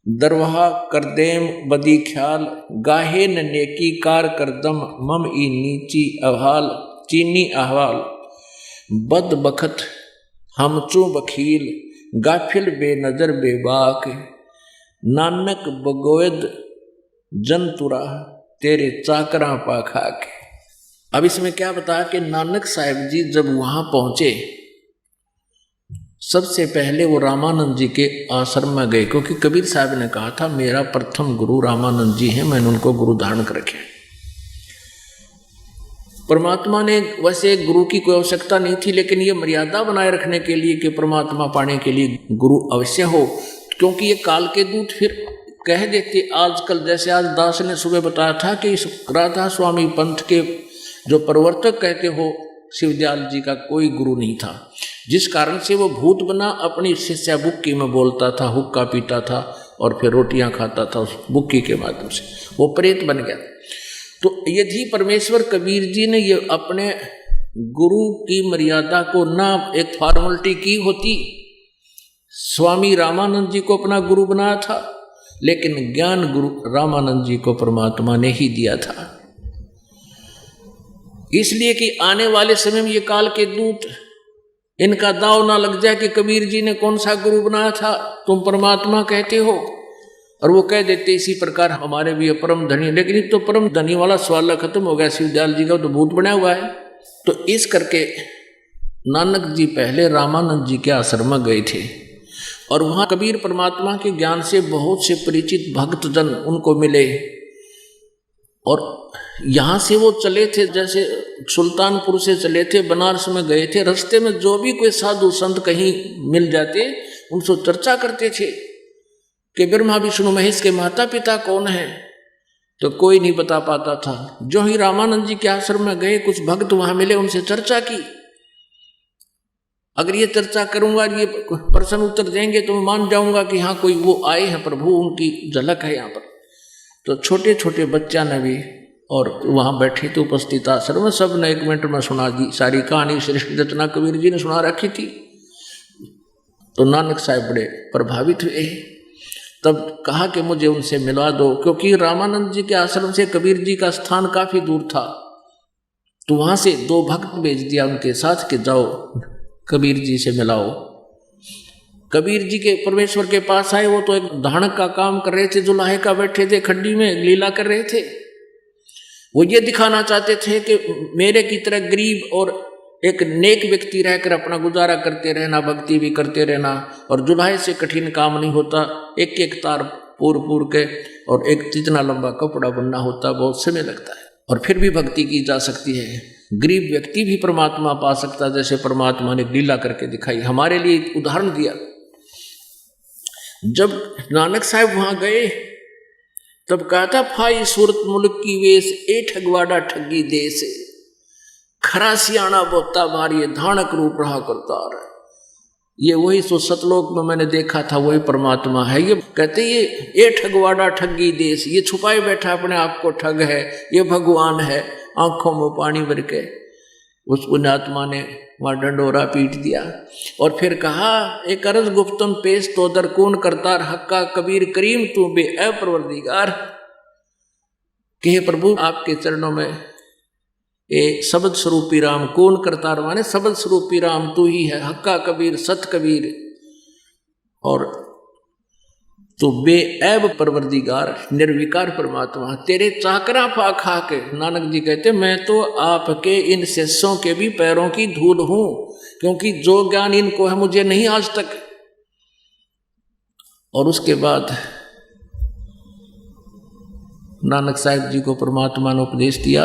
दरवहा करदेम बदी ख्याल, गाहे न नेकी कार करदम मम ई नीची अहाल, चीनी अहवाल। बद बखत हमचू बखील, गाफिल बेनजर बेबाक, नानक बगोयद जंतुरा तेरे चाकरा पाखाक। अब इसमें क्या बताया कि नानक साहिब जी जब वहां पहुंचे, सबसे पहले वो रामानंद जी के आश्रम में गए, क्योंकि कबीर साहब ने कहा था मेरा प्रथम गुरु रामानंद जी हैं, मैंने उनको गुरु धारण कर रखे। परमात्मा ने वैसे एक गुरु की कोई आवश्यकता नहीं थी, लेकिन ये मर्यादा बनाए रखने के लिए कि परमात्मा पाने के लिए गुरु अवश्य हो, क्योंकि ये काल के दूत फिर कह देते। आजकल जैसे आज दास ने सुबह बताया था कि इस राधा स्वामी पंथ के जो प्रवर्तक कहते हो शिवदयाल जी का कोई गुरु नहीं था, जिस कारण से वो भूत बना, अपनी शिष्या बुक्की में बोलता था, हुक्का पीता था और फिर रोटियां खाता था उस बुक्की के माध्यम से, वो प्रेत बन गया। तो यदि परमेश्वर कबीर जी ने ये अपने गुरु की मर्यादा को ना एक फॉर्मेलिटी की होती, स्वामी रामानंद जी को अपना गुरु बनाया था, लेकिन ज्ञान गुरु रामानंद जी को परमात्मा ने ही दिया था, इसलिए कि आने वाले समय में ये काल के दूत इनका दाव ना लग जाए कि कबीर जी ने कौन सा गुरु बनाया था, तुम परमात्मा कहते हो, और वो कह देते इसी प्रकार हमारे भी परम धनी। लेकिन तो परम धनी वाला सवाल खत्म हो गया, शिवदयाल जी का तो भूत बना हुआ है। तो इस करके नानक जी पहले रामानंद जी के आश्रम में गए थे, और वहाँ कबीर परमात्मा के ज्ञान से बहुत से परिचित भक्तजन उनको मिले, और यहाँ से वो चले थे, जैसे सुल्तानपुर से चले थे, बनारस में गए थे। रास्ते में जो भी कोई साधु संत कहीं मिल जाते, उनसे चर्चा करते थे कि ब्रह्मा विष्णु महेश के माता पिता कौन हैं, तो कोई नहीं बता पाता था। जो ही रामानंद जी के आश्रम में गए, कुछ भक्त वहां मिले, उनसे चर्चा की। अगर ये चर्चा करूंगा, ये प्रश्न उत्तर देंगे, तो मैं मान जाऊंगा कि हाँ कोई वो आए हैं प्रभु, उनकी झलक है यहाँ पर। तो छोटे छोटे बच्चा ने भी, और वहाँ बैठे थे उपस्थित आश्रम में, सब ने 1 मिनट में सुना दी सारी कहानी। सृष्टि रचना कबीर जी ने सुना रखी थी। तो नानक साहब बड़े प्रभावित हुए, तब कहा कि मुझे उनसे मिलवा दो, क्योंकि रामानंद जी के आश्रम से कबीर जी का स्थान काफी दूर था। तो वहां से 2 भक्त भेज दिया उनके साथ कि जाओ कबीर जी से मिलाओ। कबीर जी के परमेश्वर के पास आए, वो तो एक धानक का काम कर रहे थे, जो लाहे का बैठे थे, खड्डी में लीला कर रहे थे। वो ये दिखाना चाहते थे कि मेरे की तरह गरीब और एक नेक व्यक्ति रहकर अपना गुजारा करते रहना, भक्ति भी करते रहना, और जुल्हे से कठिन काम नहीं होता। एक एक तार पूर के और एक इतना लंबा कपड़ा बनना होता, बहुत समय लगता है, और फिर भी भक्ति की जा सकती है। गरीब व्यक्ति भी परमात्मा पा सकता, जैसे परमात्मा ने लीला करके दिखाई, हमारे लिए उदाहरण दिया। जब नानक साहब वहां गए, तब कहा था फाई सूरत मुल्क की वेश, ए ठगवाड़ा ठगी देश, खरा सियाणा बोता भार, ये धानक रूप रहा करतार। ये वही सो सतलोक में मैंने देखा था, वही परमात्मा है। ये कहते ये ठगवाड़ा ठगी देश, ये छुपाए बैठा अपने आप को ठग है, ये भगवान है, आंखों में पानी भर के। उस पुण्यात्मा ने वहाँ डंडोरा पीट दिया और फिर कहा, एक अर्ज गुफ्तम पेश तो दर कौन करतार हक्का कबीर करीम तू बे ए परवरदिगार, कि हे प्रभु आपके चरणों में ये शब्द स्वरूपी राम, कौन करतार माने शब्द स्वरूपी राम तू ही है, हक्का कबीर सत कबीर, और तो बेऐब परवरदिगार निर्विकार परमात्मा, तेरे चाकरा पा खा के, नानक जी कहते मैं तो आपके इन शिष्यों के भी पैरों की धूल हूं, क्योंकि जो ज्ञान इनको है मुझे नहीं आज तक। और उसके बाद नानक साहिब जी को परमात्मा ने उपदेश दिया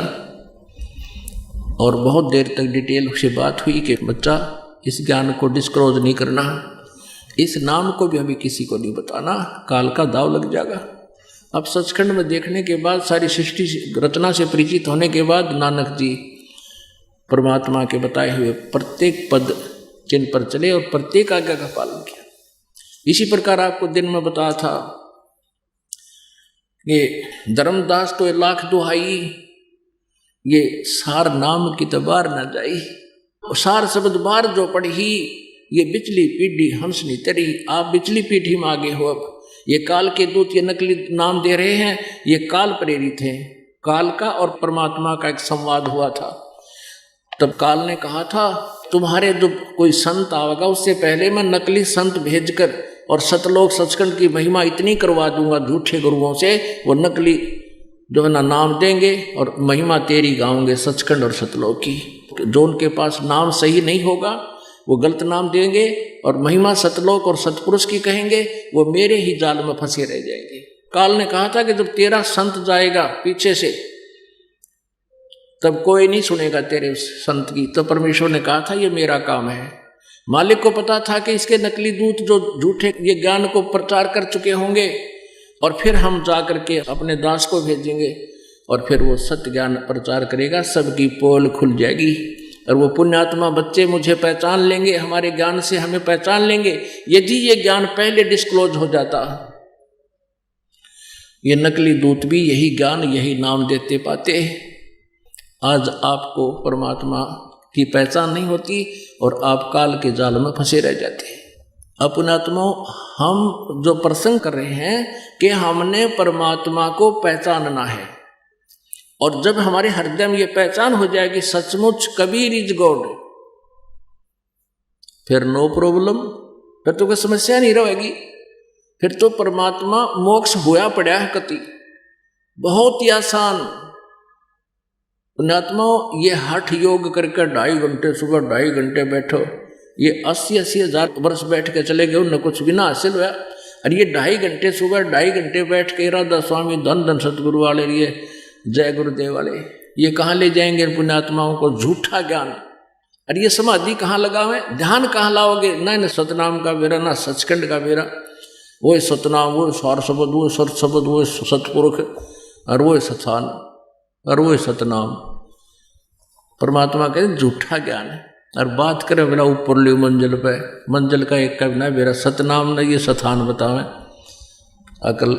और बहुत देर तक डिटेल से बात हुई कि बच्चा इस ज्ञान को डिस्क्लोज नहीं करना, इस नाम को भी अभी किसी को नहीं बताना, काल का दाव लग जाएगा। अब सचखंड में देखने के बाद, सारी सृष्टि रचना से परिचित होने के बाद नानक जी परमात्मा के बताए हुए प्रत्येक पद चिन्ह पर चले और प्रत्येक आज्ञा का पालन किया। इसी प्रकार आपको दिन में बताया था कि धर्मदास तो लाख दुहाई, ये सार नाम की तबार न जाई, सार शब्द बार जो पढ़ी, ये बिचली पीढ़ी हंसनी तेरी, आप बिचली पीढ़ी में आगे हो। अब ये काल के दूत ये नकली नाम दे रहे हैं, ये काल प्रेरित हैं। काल का और परमात्मा का एक संवाद हुआ था। तब काल ने कहा था तुम्हारे जो कोई संत आएगा उससे पहले मैं नकली संत भेजकर और सतलोक सचखंड की महिमा इतनी करवा दूंगा झूठे गुरुओं से, वो नकली जो है ना नाम देंगे और महिमा तेरी गाओगे सचखंड और सतलोक की। जो उनके पास नाम सही नहीं होगा वो गलत नाम देंगे और महिमा सतलोक और सतपुरुष की कहेंगे, वो मेरे ही जाल में फंसे रह जाएंगे। काल ने कहा था कि जब तेरा संत जाएगा पीछे से तब कोई नहीं सुनेगा तेरे उस संत की। तो परमेश्वर ने कहा था ये मेरा काम है। मालिक को पता था कि इसके नकली दूत जो झूठे ये ज्ञान को प्रचार कर चुके होंगे और फिर हम जा करके अपने दास को भेजेंगे और फिर वो सत्य ज्ञान प्रचार करेगा, सबकी पोल खुल जाएगी और वो पुण्यात्मा बच्चे मुझे पहचान लेंगे, हमारे ज्ञान से हमें पहचान लेंगे। यदि ये ज्ञान पहले डिस्क्लोज हो जाता, ये नकली दूत भी यही ज्ञान यही नाम देते पाते। आज आपको परमात्मा की पहचान नहीं होती और आप काल के जाल में फंसे रह जाते। अपनात्मा हम जो प्रसंग कर रहे हैं कि हमने परमात्मा को पहचानना है, और जब हमारे हृदय में ये पहचान हो जाएगी सचमुच कबीर इज गॉड, फिर नो प्रॉब्लम, फिर तो कोई समस्या नहीं रहेगी। फिर तो परमात्मा मोक्ष हुआ पड़ा है कति, बहुत ही आसान। पुण्यात्मा ये हठ योग करके 2.5 घंटे सुबह 2.5 घंटे बैठो, ये 80-80 हज़ार वर्ष बैठ के चले गए, उन्हें कुछ भी ना हासिल हुआ। और ये 2.5 घंटे सुबह 2.5 घंटे बैठ के राधा स्वामी धन धन सतगुरु वाले ये जय गुरुदेव वाले ये कहाँ ले जाएंगे पुण्यात्माओं को? झूठा ज्ञान। अरे ये समाधि कहाँ लगावे, ध्यान कहाँ लाओगे? ना सतनाम का बेरा ना सचखंड का बेरा, वो सतनाम वो सार शब्द वो सत शब्द वो सतपुरुष और वो सतान और वो सतनाम। परमात्मा कहते झूठा ज्ञान है। और बात करें बोला ऊपर लियो मंजिल पे, मंजिल का एक कभी ना मेरा सतनाम ना ये सतान बतावे, अकल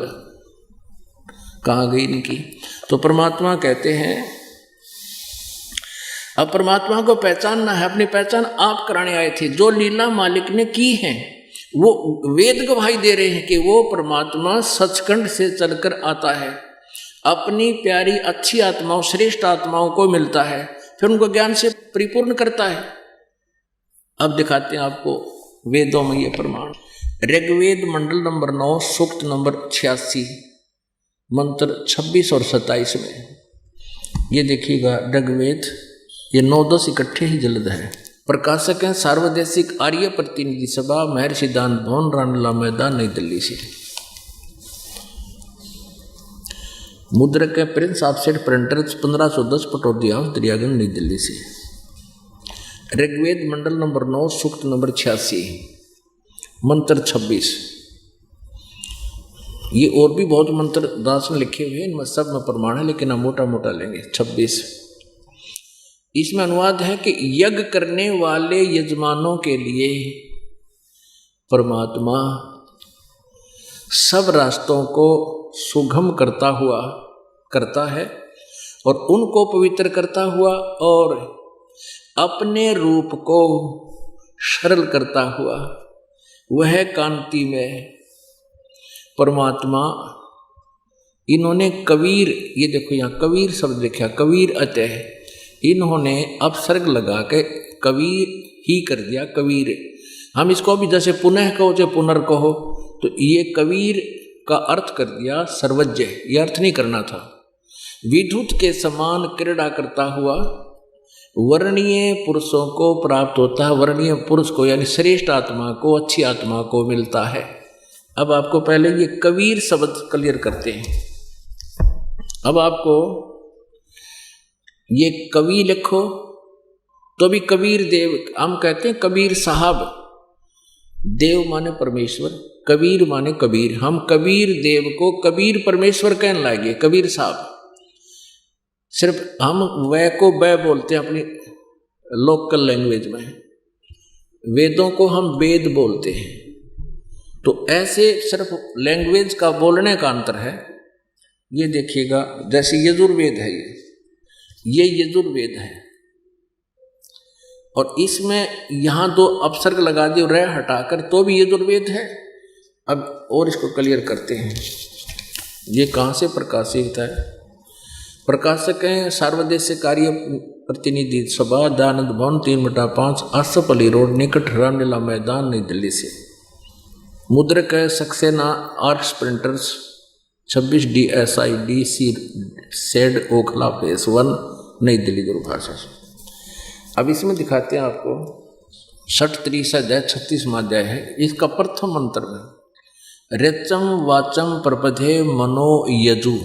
कहाँ गई इनकी। तो परमात्मा कहते हैं अब परमात्मा को पहचानना है, अपनी पहचान आप कराने आए थे। जो लीला मालिक ने की है वो वेद गवाही दे रहे हैं कि वो परमात्मा सचखंड से चलकर आता है, अपनी प्यारी अच्छी आत्माओं श्रेष्ठ आत्माओं को मिलता है, फिर उनको ज्ञान से परिपूर्ण करता है। अब दिखाते हैं आपको वेदों में ये प्रमाण। ऋग्वेद मंडल नंबर 9 सूक्त नंबर 86 मंत्र 26 और 27 में ये देखिएगा। ऋग्वेद ये 9-10 इकट्ठे ही जल्द है। प्रकाशक हैं सार्वदेशिक आर्य प्रतिनिधि सभा, महर्षि दान भवन, रानला मैदान, नई दिल्ली से। मुद्रक है Prince offset printers 1510 Pataudi house Daryaganj, नई दिल्ली से। ऋग्वेद मंडल नंबर 9 सूक्त नंबर 86 मंत्र 26। ये और भी बहुत मंत्र दास ने लिखे हुए हैं, इनमें सब में प्रमाण है लेकिन हम मोटा मोटा लेंगे। 26 इसमें अनुवाद है कि यज्ञ करने वाले यजमानों के लिए परमात्मा सब रास्तों को सुगम करता है और उनको पवित्र करता हुआ और अपने रूप को सरल करता हुआ वह कांति में परमात्मा, इन्होंने कबीर, ये देखो यहाँ कबीर शब्द लिखा, कबीर अतः, इन्होंने अपसर्ग लगा के कबीर ही कर दिया, कबीर। हम इसको भी जैसे पुनः कहो चाहे पुनर्कहो, तो ये कबीर का अर्थ कर दिया सर्वज्ञ, ये अर्थ नहीं करना था। विद्युत के समान क्रीड़ा करता हुआ वर्णीय पुरुषों को प्राप्त होता है, वर्णीय पुरुष को यानी श्रेष्ठ आत्मा को, अच्छी आत्मा को मिलता है। अब आपको पहले ये कबीर शब्द क्लियर करते हैं। अब आपको ये कवि लिखो तो भी कबीर देव, हम कहते हैं कबीर साहब, देव माने परमेश्वर, कबीर माने कबीर। हम कबीर देव को कबीर परमेश्वर कहने लगे, कबीर साहब। सिर्फ हम वह को वह बोलते हैं अपनी लोकल लैंग्वेज में, वेदों को हम वेद बोलते हैं। तो ऐसे सिर्फ लैंग्वेज का बोलने का अंतर है। ये देखिएगा, जैसे यजुर्वेद है, ये यजुर्वेद है, और इसमें यहाँ दो अपसर्ग लगा दिए रे हटाकर, तो भी यजुर्वेद है। अब और इसको क्लियर करते हैं। ये कहाँ से प्रकाशित है? प्रकाशक हैं सार्वदेशिक कार्य प्रतिनिधि सभा, दयानंद भवन 3/5, आसफअली रोड, निकट रामलीला मैदान, नई दिल्ली से। मुद्रक है Saxena arts printers, 26 DSI DC said Okhla face 1, नई दिल्ली, दूरभाषा से। अब इसमें दिखाते हैं आपको 63 अध्याय 36वां अध्याय है। इसका प्रथम मंत्र में रेचम वाचम प्रपधे मनो यजु।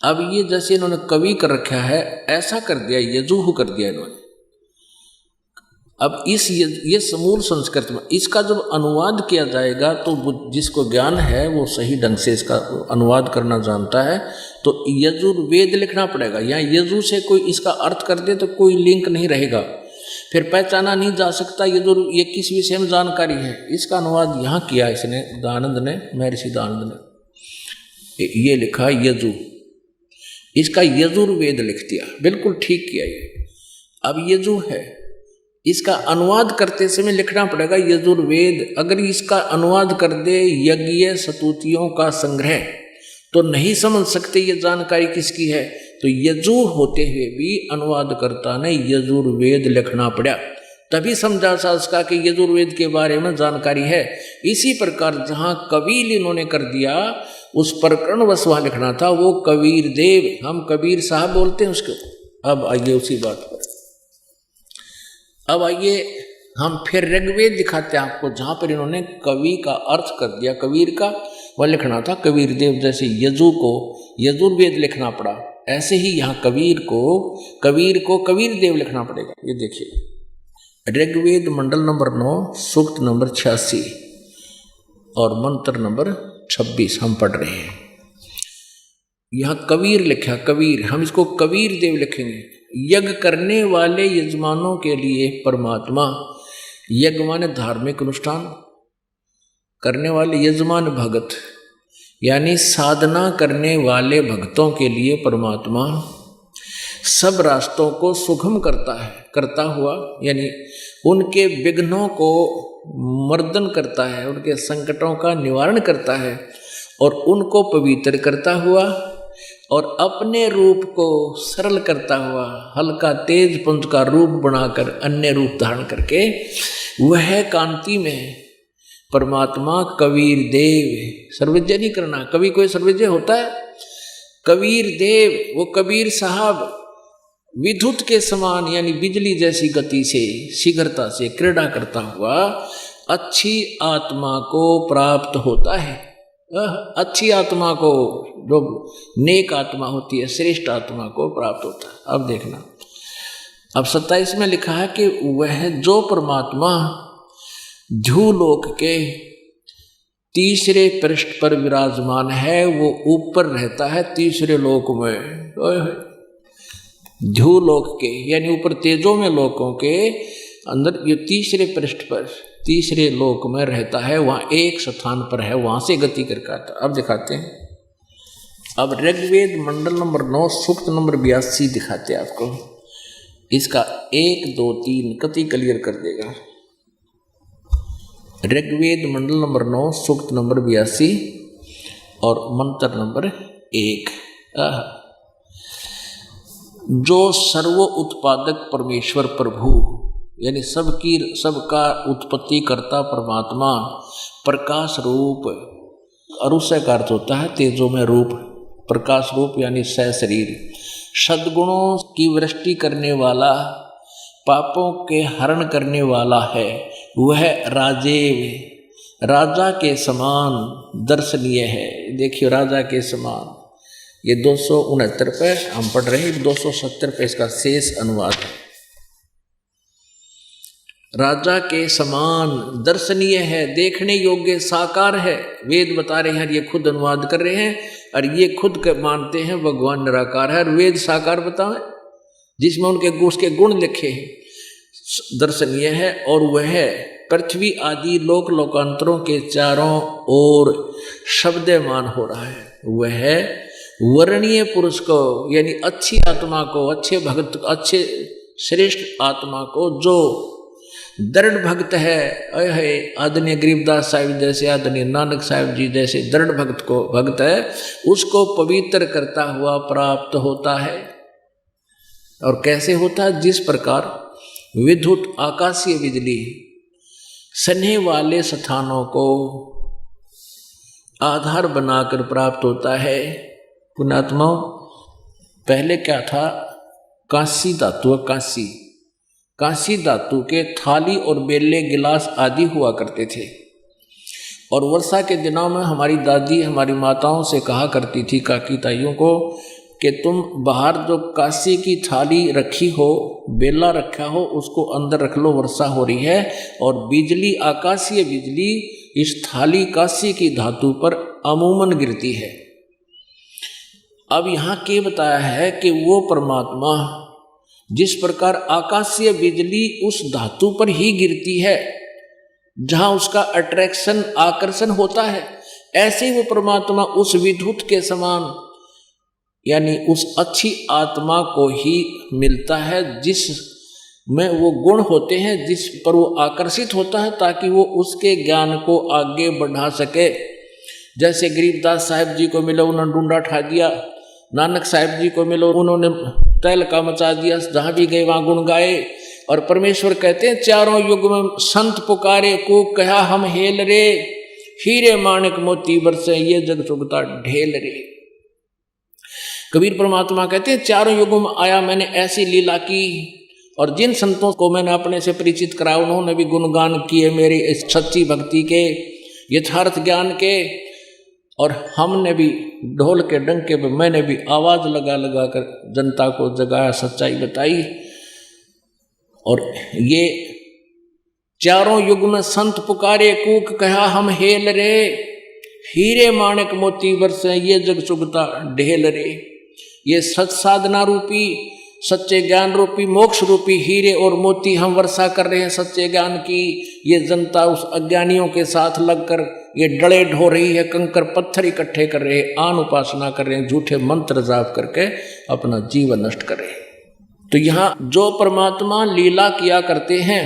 अब ये जैसे इन्होंने कवि कर रखा है, ऐसा कर दिया, यजुह कर दिया इन्होंने। अब ये समूल संस्कृत में इसका जब अनुवाद किया जाएगा तो जिसको ज्ञान है वो सही ढंग से इसका अनुवाद करना जानता है, तो यजुर्वेद लिखना पड़ेगा। यहाँ यजु से कोई इसका अर्थ कर दे तो कोई लिंक नहीं रहेगा, फिर पहचाना नहीं जा सकता ये किस विषय में जानकारी है। इसका अनुवाद यहाँ किया इसने, दयानंद ने, महर्षि दयानंद ने ये लिखा यजु, इसका यजुर्वेद लिख दिया, बिल्कुल ठीक किया ये। अब यजु है, इसका अनुवाद करते समय लिखना पड़ेगा यजुर्वेद। अगर इसका अनुवाद कर दे यज्ञ स्तुतियों का संग्रह, तो नहीं समझ सकते ये जानकारी किसकी है। तो यजु होते हुए भी अनुवादकर्ता ने यजुर्वेद लिखना पड़ा, तभी समझा सा उसका कि यजुर्वेद के बारे में जानकारी है। इसी प्रकार जहाँ कबीर इन्होंने कर दिया, उस प्रकरण वश वहाँ लिखना था, वो कबीर देव, हम कबीर साहब बोलते हैं उसको। अब आइए उसी बात पर, अब आइए हम फिर ऋग्वेद दिखाते हैं आपको, जहाँ पर इन्होंने कवि का अर्थ कर दिया, कबीर का वह लिखना था कबीर देव। जैसे यजु को यजुर्वेद लिखना पड़ा, ऐसे ही यहाँ कबीर को कबीर देव लिखना पड़ेगा। ये देखिए ऋग्वेद मंडल नंबर 9 सूक्त नंबर 86 और मंत्र नंबर 26 हम पढ़ रहे हैं। यहाँ कबीर लिखा, कबीर, हम इसको कबीर देव लिखेंगे। यज्ञ करने वाले यजमानों के लिए परमात्मा, यज्ञ माने धार्मिक अनुष्ठान करने वाले, यजमान भगत यानी साधना करने वाले भक्तों के लिए परमात्मा सब रास्तों को सुगम करता हुआ, यानी उनके विघ्नों को मर्दन करता है, उनके संकटों का निवारण करता है और उनको पवित्र करता हुआ और अपने रूप को सरल करता हुआ, हल्का तेज पुंज का रूप बनाकर अन्य रूप धारण करके वह कांति में परमात्मा कबीर देव, सर्वज्ञ नहीं करना, कवि कोई सर्वज्ञ होता है, कबीर देव, वो कबीर साहब विद्युत के समान यानी बिजली जैसी गति से, शीघ्रता से क्रीड़ा करता हुआ अच्छी आत्मा को प्राप्त होता है। अच्छी आत्मा को, जो नेक आत्मा होती है, श्रेष्ठ आत्मा को प्राप्त होता है। अब देखना, अब 27 में लिखा है कि वह जो परमात्मा ध्रुवलोक के तीसरे पृष्ठ पर विराजमान है, वो ऊपर रहता है तीसरे लोक में। ध्रुवलोक के यानी ऊपर तेजों में लोकों के अंदर ये तीसरे पृष्ठ पर तीसरे लोक में रहता है, वहाँ एक स्थान पर है, वहाँ से गति करके आता। अब दिखाते हैं, अब ऋग्वेद मंडल नंबर 9 सूक्त नंबर 82 दिखाते हैं आपको। इसका 1, 2, 3 कति क्लियर कर देगा। ऋग्वेद मंडल नंबर 9 सूक्त नंबर 82 और मंत्र नंबर 1। जो सर्व उत्पादक परमेश्वर प्रभु यानी सबका उत्पत्ति करता परमात्मा प्रकाश रूप, और उससे का अर्थ होता है तेजो में रूप, प्रकाश रूप यानी सशरीर, सद्गुणों की वृष्टि करने वाला, पापों के हरण करने वाला है, वह राजा के समान दर्शनीय है। देखिए राजा के समान, ये 269 पे हम पढ़ रहे हैं, 270 पे इसका शेष अनुवाद है। राजा के समान दर्शनीय है, देखने योग्य, साकार है। वेद बता रहे हैं, ये खुद अनुवाद कर रहे हैं और ये खुद मानते हैं भगवान निराकार है, और वेद साकार बताएं जिसमें उसके गुण लिखे हैं। दर्शनीय है और वह पृथ्वी आदि लोक लोकांतरों के चारों ओर शब्दमान हो रहा है। वह वर्णीय पुरुष को यानी अच्छी आत्मा को, अच्छे भक्त, अच्छे श्रेष्ठ आत्मा को, जो दृढ़ भक्त है, आदरणीय गरीबदास साहिब जैसे, आदरणीय नानक साहिब जी जैसे दृढ़ भक्त है, उसको पवित्र करता हुआ प्राप्त होता है। और कैसे होता है? जिस प्रकार विद्युत आकाशीय बिजली सन्हे वाले स्थानों को आधार बनाकर प्राप्त होता है। पुण्यात्माओं, पहले क्या था? कांसी धातु, कांसी धातु के थाली और बेले गिलास आदि हुआ करते थे। और वर्षा के दिनों में हमारी दादी हमारी माताओं से कहा करती थी, काकी ताइयों को, कि तुम बाहर जो कांसी की थाली रखी हो, बेला रखा हो, उसको अंदर रख लो, वर्षा हो रही है। और बिजली, आकाशीय बिजली इस थाली कांसी की धातु पर अमूमन गिरती है। अब यहाँ के बताया है कि वो परमात्मा जिस प्रकार आकाशीय बिजली उस धातु पर ही गिरती है जहाँ उसका अट्रैक्शन, आकर्षण होता है, ऐसे ही वो परमात्मा उस विद्युत के समान यानी उस अच्छी आत्मा को ही मिलता है जिसमें वो गुण होते हैं, जिस पर वो आकर्षित होता है, ताकि वो उसके ज्ञान को आगे बढ़ा सके। जैसे गरीबदास साहिब जी को मिला, उन्होंने डूंडा ठा दिया, नानक साहिब जी को मिलो, उन्होंने तहलका मचा दिया, जहाँ भी गए वहाँ गुण गाए। और परमेश्वर कहते हैं, चारों युग में संत पुकारे को कहा हम हेल रे, हीरे माणिक मोती बरसे ये जग चुगता ढेल रे। कबीर परमात्मा कहते हैं, चारों युगों में आया मैंने ऐसी लीला की, और जिन संतों को मैंने अपने से परिचित कराया उन्होंने भी गुणगान किए मेरी इस सच्ची भक्ति के, यथार्थ ज्ञान के। और हमने भी ढोल के डंके पे मैंने भी आवाज लगा लगा कर जनता को जगाया, सच्चाई बताई। और ये चारों युग में संत पुकारे कूक कहा हम हेल रे, हीरे माणिक मोती बरसे ये जग चुगता ढेल रे। ये सच साधना रूपी, सच्चे ज्ञान रूपी, मोक्ष रूपी हीरे और मोती हम वर्षा कर रहे हैं सच्चे ज्ञान की। ये जनता उस अज्ञानियों के साथ लगकर ये डड़े ढो रही है, कंकर पत्थर इकट्ठे कर रहे हैं, आन उपासना कर रहे हैं, झूठे मंत्र जाप करके अपना जीवन नष्ट कर रहे हैं। तो यहाँ जो परमात्मा लीला किया करते हैं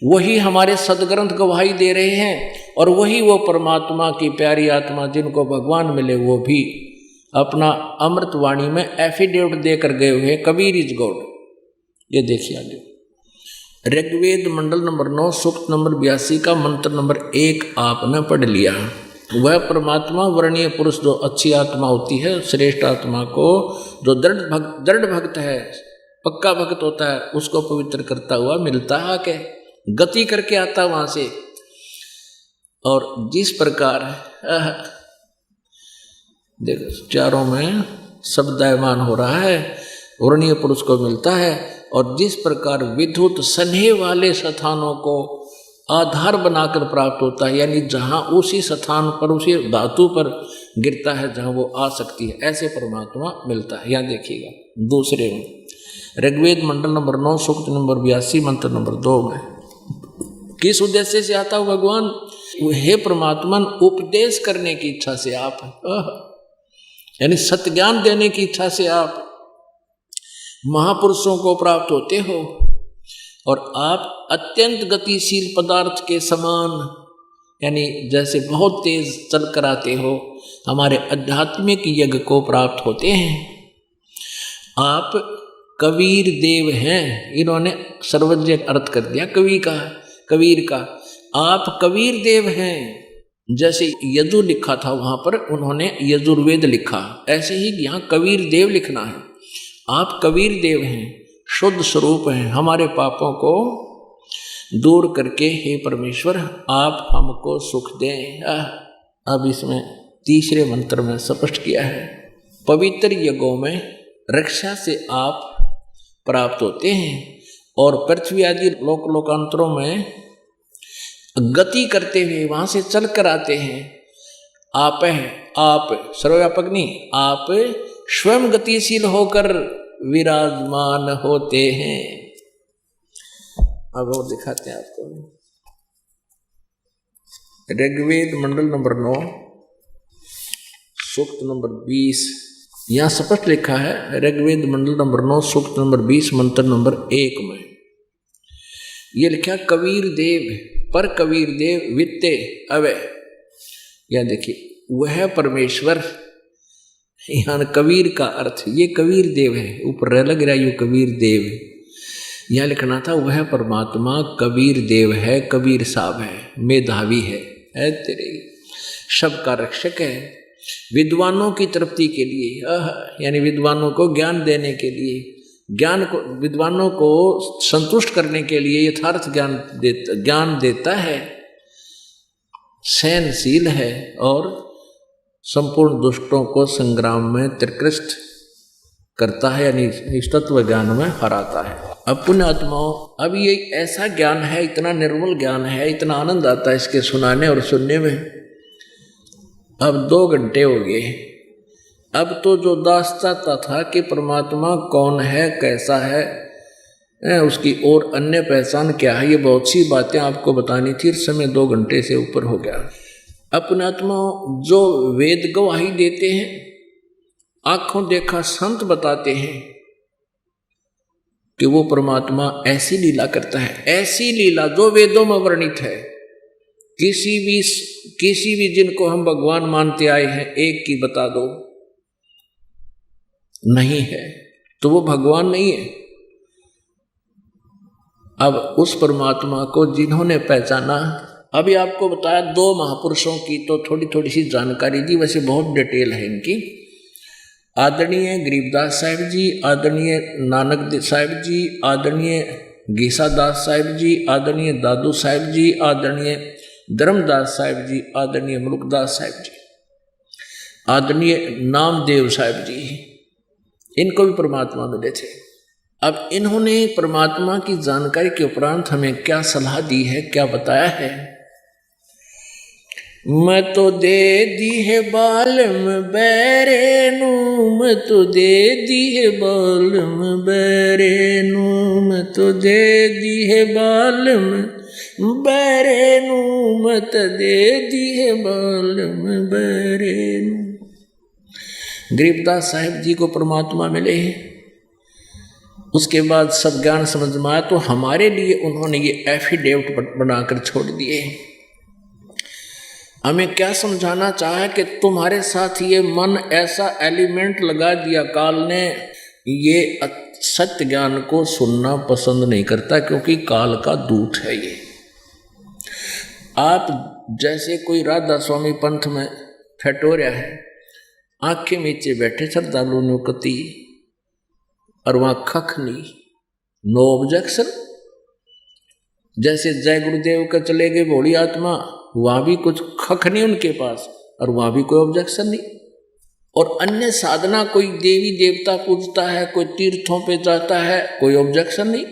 वही हमारे सदग्रंथ गवाही दे रहे हैं, और वही वो परमात्मा की प्यारी आत्मा जिनको भगवान मिले वो भी अपना अमृत वाणी में एफिडेविट देकर गए हुए कबीर इज गॉड। ये देखिए आगे, ऋग्वेद मंडल नंबर 9 सूक्त नंबर 82 का मंत्र नंबर 1 आपने पढ़ लिया। वह परमात्मा वर्णीय पुरुष जो अच्छी आत्मा होती है, श्रेष्ठ आत्मा को, जो दृढ़ भक्त है, पक्का भक्त होता है, उसको पवित्र करता हुआ मिलता है, आके गति करके आता वहां से। और जिस प्रकार देखो चारों में शब्दायमान हो रहा है, वर्णीय पुरुष को मिलता है। और जिस प्रकार विद्युत सन्हे वाले स्थानों को आधार बनाकर प्राप्त होता है, यानी जहाँ उसी स्थान पर, उसी धातु पर गिरता है जहाँ वो आ सकती है, ऐसे परमात्मा मिलता है। यहाँ देखिएगा दूसरे में ऋग्वेद मंडल नंबर 9 सूक्त नंबर 82 मंत्र नंबर 2 में किस उद्देश्य से आता है भगवान? हे परमात्मा, उपदेश करने की इच्छा से आप, यानी सत्य ज्ञान देने की इच्छा से आप महापुरुषों को प्राप्त होते हो और आप अत्यंत गतिशील पदार्थ के समान, यानी जैसे बहुत तेज चल कर आते हो, हमारे आध्यात्मिक यज्ञ को प्राप्त होते हैं। आप कबीर देव हैं। इन्होंने सर्वज्ञ अर्थ कर दिया कवि का, कबीर का। आप कबीर देव हैं। जैसे यजु लिखा था वहां पर उन्होंने यजुर्वेद लिखा, ऐसे ही यहाँ कबीर देव लिखना है। आप कबीर देव हैं, शुद्ध स्वरूप हैं। हमारे पापों को दूर करके हे परमेश्वर आप हमको सुख दें। अब इसमें तीसरे मंत्र में स्पष्ट किया है, पवित्र यज्ञों में रक्षा से आप प्राप्त होते हैं और पृथ्वी आदि लोक लोकांतरों में गति करते हुए वहां से चल कर आते हैं। आप सर्वव्यापक नहीं, आप स्वयं गतिशील होकर विराजमान होते हैं। अब और दिखाते हैं आपको, ऋग्वेद मंडल नंबर 9 सूक्त नंबर 20, यहाँ स्पष्ट लिखा है। ऋग्वेद मंडल नंबर 9 सूक्त नंबर 20 मंत्र नंबर 1 में ये लिखा, कबीर देव पर कबीर देव वित्ते अवय। या देखिए वह परमेश्वर, यहाँ कबीर का अर्थ ये कबीर देव है, ऊपर रह लग रहा है, यू कबीर देव। यहाँ लिखना था वह परमात्मा कबीर देव है, कबीर साहब है, मेधावी है तेरे शब का रक्षक है, विद्वानों की तृप्ति के लिए, यानी विद्वानों को ज्ञान देने के लिए, ज्ञान को विद्वानों को संतुष्ट करने के लिए यथार्थ ज्ञान देता है, सहनशील है और संपूर्ण दुष्टों को संग्राम में त्रिकृष्ट करता है, यानी इस तत्व ज्ञान में हराता है। अब पुण्यात्माओं, अब ये ऐसा ज्ञान है, इतना निर्मल ज्ञान है, इतना आनंद आता है इसके सुनाने और सुनने में। अब 2 घंटे हो गए। अब तो जो दास चाहता था कि परमात्मा कौन है, कैसा है, उसकी और अन्य पहचान क्या है, ये बहुत सी बातें आपको बतानी थी, समय 2 घंटे से ऊपर हो गया। अपने आत्मा जो वेद गवाही देते हैं, आंखों देखा संत बताते हैं कि वो परमात्मा ऐसी लीला करता है, ऐसी लीला जो वेदों में वर्णित है। किसी भी जिनको हम भगवान मानते आए हैं, एक की बता दो, नहीं है तो वो भगवान नहीं है। अब उस परमात्मा को जिन्होंने पहचाना, अभी आपको बताया 2 महापुरुषों की तो थोड़ी सी जानकारी दी, वैसे बहुत डिटेल है इनकी। आदरणीय गरीबदास साहिब जी, आदरणीय नानक साहिब जी, आदरणीय गीसादास साहिब जी, आदरणीय दादू साहिब जी, आदरणीय धर्मदास साहिब जी, आदरणीय मुल्कदास साहिब जी, आदरणीय नामदेव साहिब जी, इनको भी परमात्मा मिले थे। अब इन्होंने परमात्मा की जानकारी के उपरांत हमें क्या सलाह दी है, क्या बताया है। मैं तो दे दी है बालम बैरेनू, मैं तो दे दी है बालम बैरेनू, मैं तो दे दी है बालम बैरेनू, मैं तो दे दी है बालम बैरेनू। गरीबदास साहिब जी को परमात्मा मिले हैं, उसके बाद सब ज्ञान समझ में आया तो हमारे लिए उन्होंने ये एफिडेविट बनाकर छोड़ दिए। हमें क्या समझाना चाहा कि तुम्हारे साथ ये मन ऐसा एलिमेंट लगा दिया काल ने, ये सत्य ज्ञान को सुनना पसंद नहीं करता, क्योंकि काल का दूत है ये। आप जैसे कोई राधा स्वामी पंथ में फटोरिया है, आंखें नीचे बैठे श्रद्धालु नुकती और वहां खख नहीं, नो ऑब्जेक्शन। जैसे जय गुरुदेव का चले गए भोली आत्मा, वहां भी कुछ खख नहीं उनके पास और वहां भी कोई ऑब्जेक्शन नहीं। और अन्य साधना, कोई देवी देवता पूजता है, कोई तीर्थों पे जाता है, कोई ऑब्जेक्शन नहीं।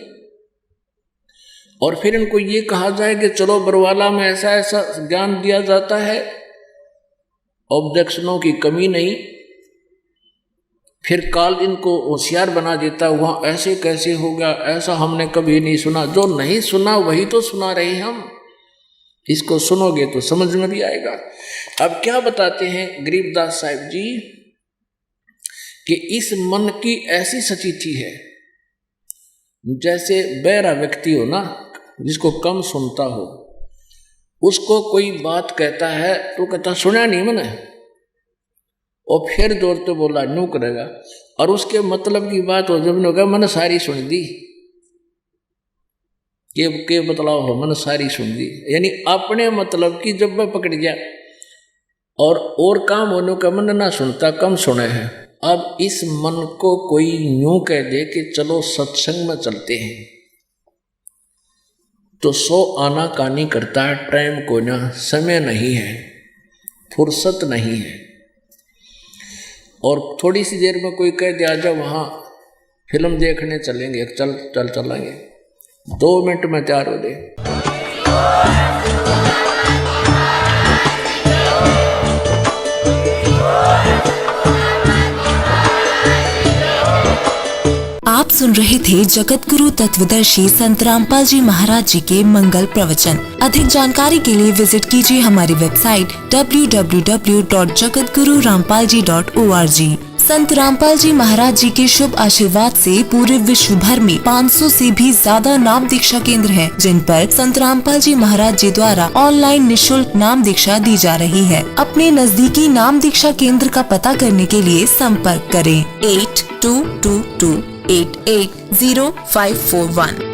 और फिर इनको ये कहा जाए कि चलो बरवाला में ऐसा ऐसा ज्ञान दिया जाता है, ऑब्जेक्शनों की कमी नहीं। फिर काल इनको होशियार बना देता, वहां ऐसे कैसे हो गया, ऐसा हमने कभी नहीं सुना। जो नहीं सुना वही तो सुना रहे हम, इसको सुनोगे तो समझ में भी आएगा। अब क्या बताते हैं गरीबदास साहिब जी कि इस मन की ऐसी सचिथि है जैसे बहरा व्यक्ति हो ना, जिसको कम सुनता हो, उसको कोई बात कहता है तो कहता सुना नहीं मैंने, और फिर जोर तो बोला नू करेगा, और उसके मतलब की बात हो जब होगा मैंने सारी सुन दी, के बतलाव हो मैंने सारी सुन दी, यानी अपने मतलब की जब मैं पकड़ गया और काम होने का मन ना सुनता, कम सुने हैं। अब इस मन को कोई यूं कह दे कि चलो सत्संग में चलते हैं, तो 100 आना कानी करता है, टाइम को ना, समय नहीं है, फुर्सत नहीं है। और थोड़ी सी देर में कोई कह दिया जा वहाँ फिल्म देखने चलेंगे, चल चलेंगे, 2 मिनट में तैयार हो जाए। आप सुन रहे थे जगत गुरु तत्वदर्शी संत रामपाल जी महाराज जी के मंगल प्रवचन। अधिक जानकारी के लिए विजिट कीजिए हमारी वेबसाइट www.jagatgururampalji.org। संत रामपाल जी महाराज जी के शुभ आशीर्वाद से पूरे विश्व भर में 500 से भी ज्यादा नाम दीक्षा केंद्र हैं, जिन पर संत रामपाल जी महाराज जी द्वारा ऑनलाइन निशुल्क नाम दीक्षा दी जा रही है। अपने नजदीकी नाम दीक्षा केंद्र का पता करने के लिए संपर्क करें 8222880541।